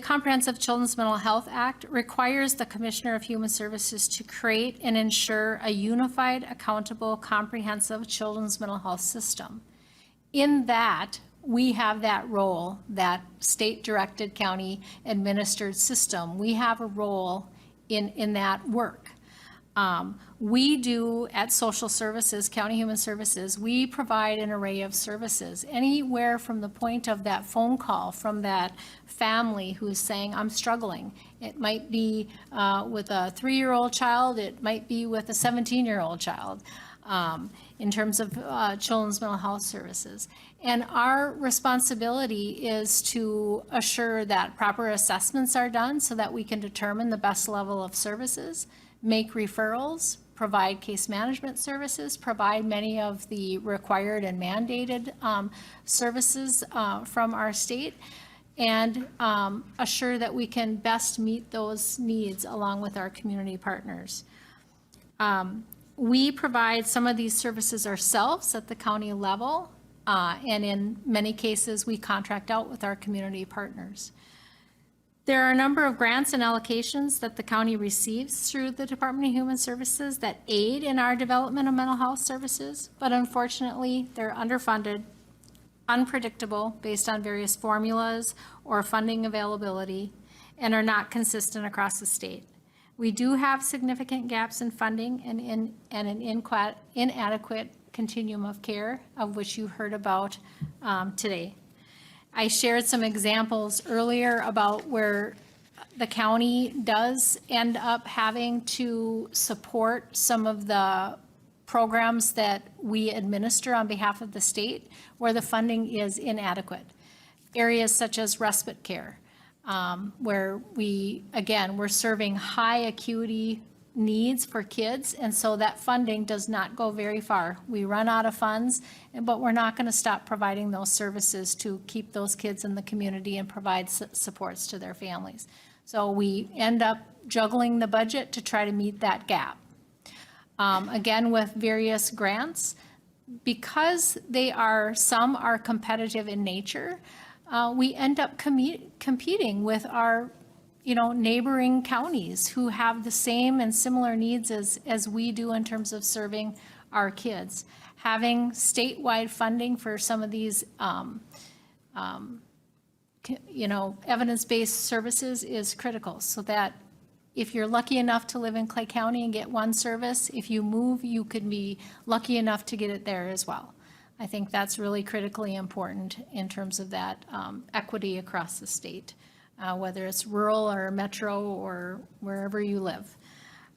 Comprehensive Children's Mental Health Act requires the Commissioner of Human Services to create and ensure a unified, accountable, comprehensive children's mental health system. In that, we have that role, that state-directed, county-administered system. We have a role in that work. We do at Social Services, County Human Services, we provide an array of services, anywhere from the point of that phone call from that family who's saying, I'm struggling. It might be with a 3-year-old child, it might be with a 17-year-old child, in terms of children's mental health services. And our responsibility is to assure that proper assessments are done so that we can determine the best level of services, make referrals, provide case management services, provide many of the required and mandated services from our state, and assure that we can best meet those needs along with our community partners. We provide some of these services ourselves at the county level, and in many cases, we contract out with our community partners. There are a number of grants and allocations that the county receives through the Department of Human Services that aid in our development of mental health services, but unfortunately, they're underfunded, unpredictable based on various formulas or funding availability, and are not consistent across the state. We do have significant gaps in funding and an inadequate continuum of care, of which you heard about today. I shared some examples earlier about where the county does end up having to support some of the programs that we administer on behalf of the state, where the funding is inadequate. Areas such as respite care, where we're serving high acuity needs for kids, and so that funding does not go very far. We run out of funds, but we're not going to stop providing those services to keep those kids in the community and provide supports to their families. So we end up juggling the budget to try to meet that gap. Again, with various grants, because some are competitive in nature, we end up competing with our neighboring counties who have the same and similar needs as we do in terms of serving our kids. Having statewide funding for some of these, evidence-based services is critical, so that if you're lucky enough to live in Clay County and get one service, if you move, you could be lucky enough to get it there as well. I think that's really critically important in terms of that equity across the state. Whether it's rural or metro or wherever you live.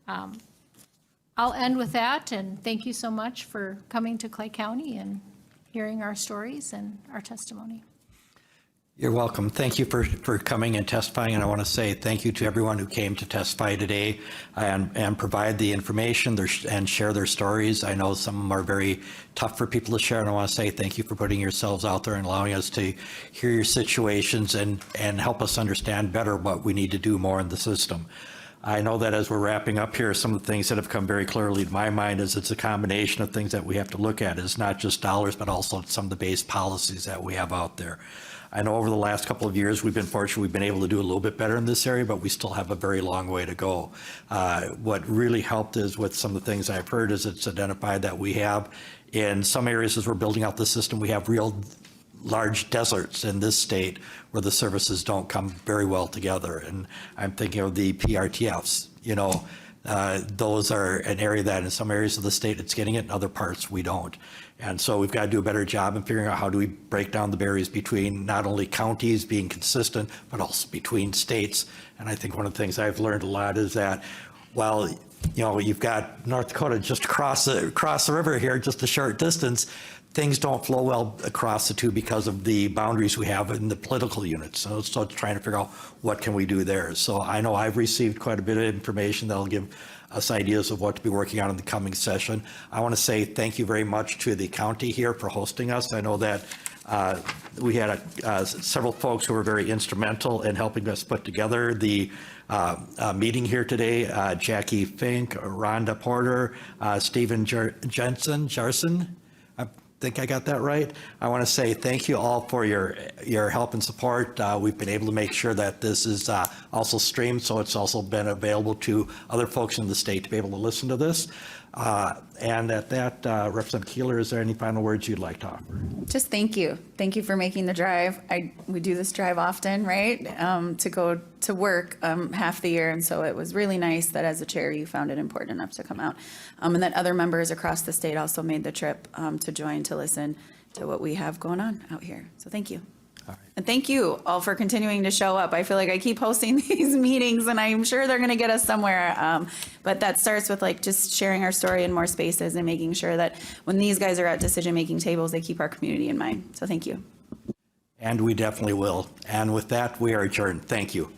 I'll end with that, and thank you so much for coming to Clay County and hearing our stories and our testimony. You're welcome. Thank you for coming and testifying, and I want to say thank you to everyone who came to testify today and provide the information and share their stories. I know some of them are very tough for people to share, and I want to say thank you for putting yourselves out there and allowing us to hear your situations and help us understand better what we need to do more in the system. I know that as we're wrapping up here, some of the things that have come very clearly to my mind is it's a combination of things that we have to look at. It's not just dollars, but also some of the base policies that we have out there. I know over the last couple of years, we've been fortunate, we've been able to do a little bit better in this area, but we still have a very long way to go. What really helped is with some of the things I've heard is it's identified that we have in some areas as we're building out the system, we have real large deserts in this state where the services don't come very well together. And I'm thinking of the PRTFs, those are an area that in some areas of the state it's getting it, in other parts we don't. And so we've got to do a better job in figuring out how do we break down the barriers between not only counties being consistent, but also between states. And I think one of the things I've learned a lot is that, well, you've got North Dakota just across the river here, just a short distance. Things don't flow well across the two because of the boundaries we have in the political units. So it's trying to figure out what can we do there. So I know I've received quite a bit of information that'll give us ideas of what to be working on in the coming session. I want to say thank you very much to the county here for hosting us. I know that we had several folks who were very instrumental in helping us put together the meeting here today. Jackie Fink, Rhonda Porter, Stephen Jarson. I think I got that right. I want to say thank you all for your help and support. We've been able to make sure that this is also streamed, so it's also been available to other folks in the state to be able to listen to this. And at that, Representative Keeler, is there any final words you'd like to offer? Just thank you. Thank you for making the drive. We do this drive often, right? To go to work half the year. And so it was really nice that as a chair, you found it important enough to come out. And that other members across the state also made the trip to join to listen to what we have going on out here. So thank you. And thank you all for continuing to show up. I feel like I keep hosting these meetings and I'm sure they're going to get us somewhere. But that starts with just sharing our story in more spaces and making sure that when these guys are at decision-making tables, they keep our community in mind. So thank you. And we definitely will. And with that, we are adjourned. Thank you.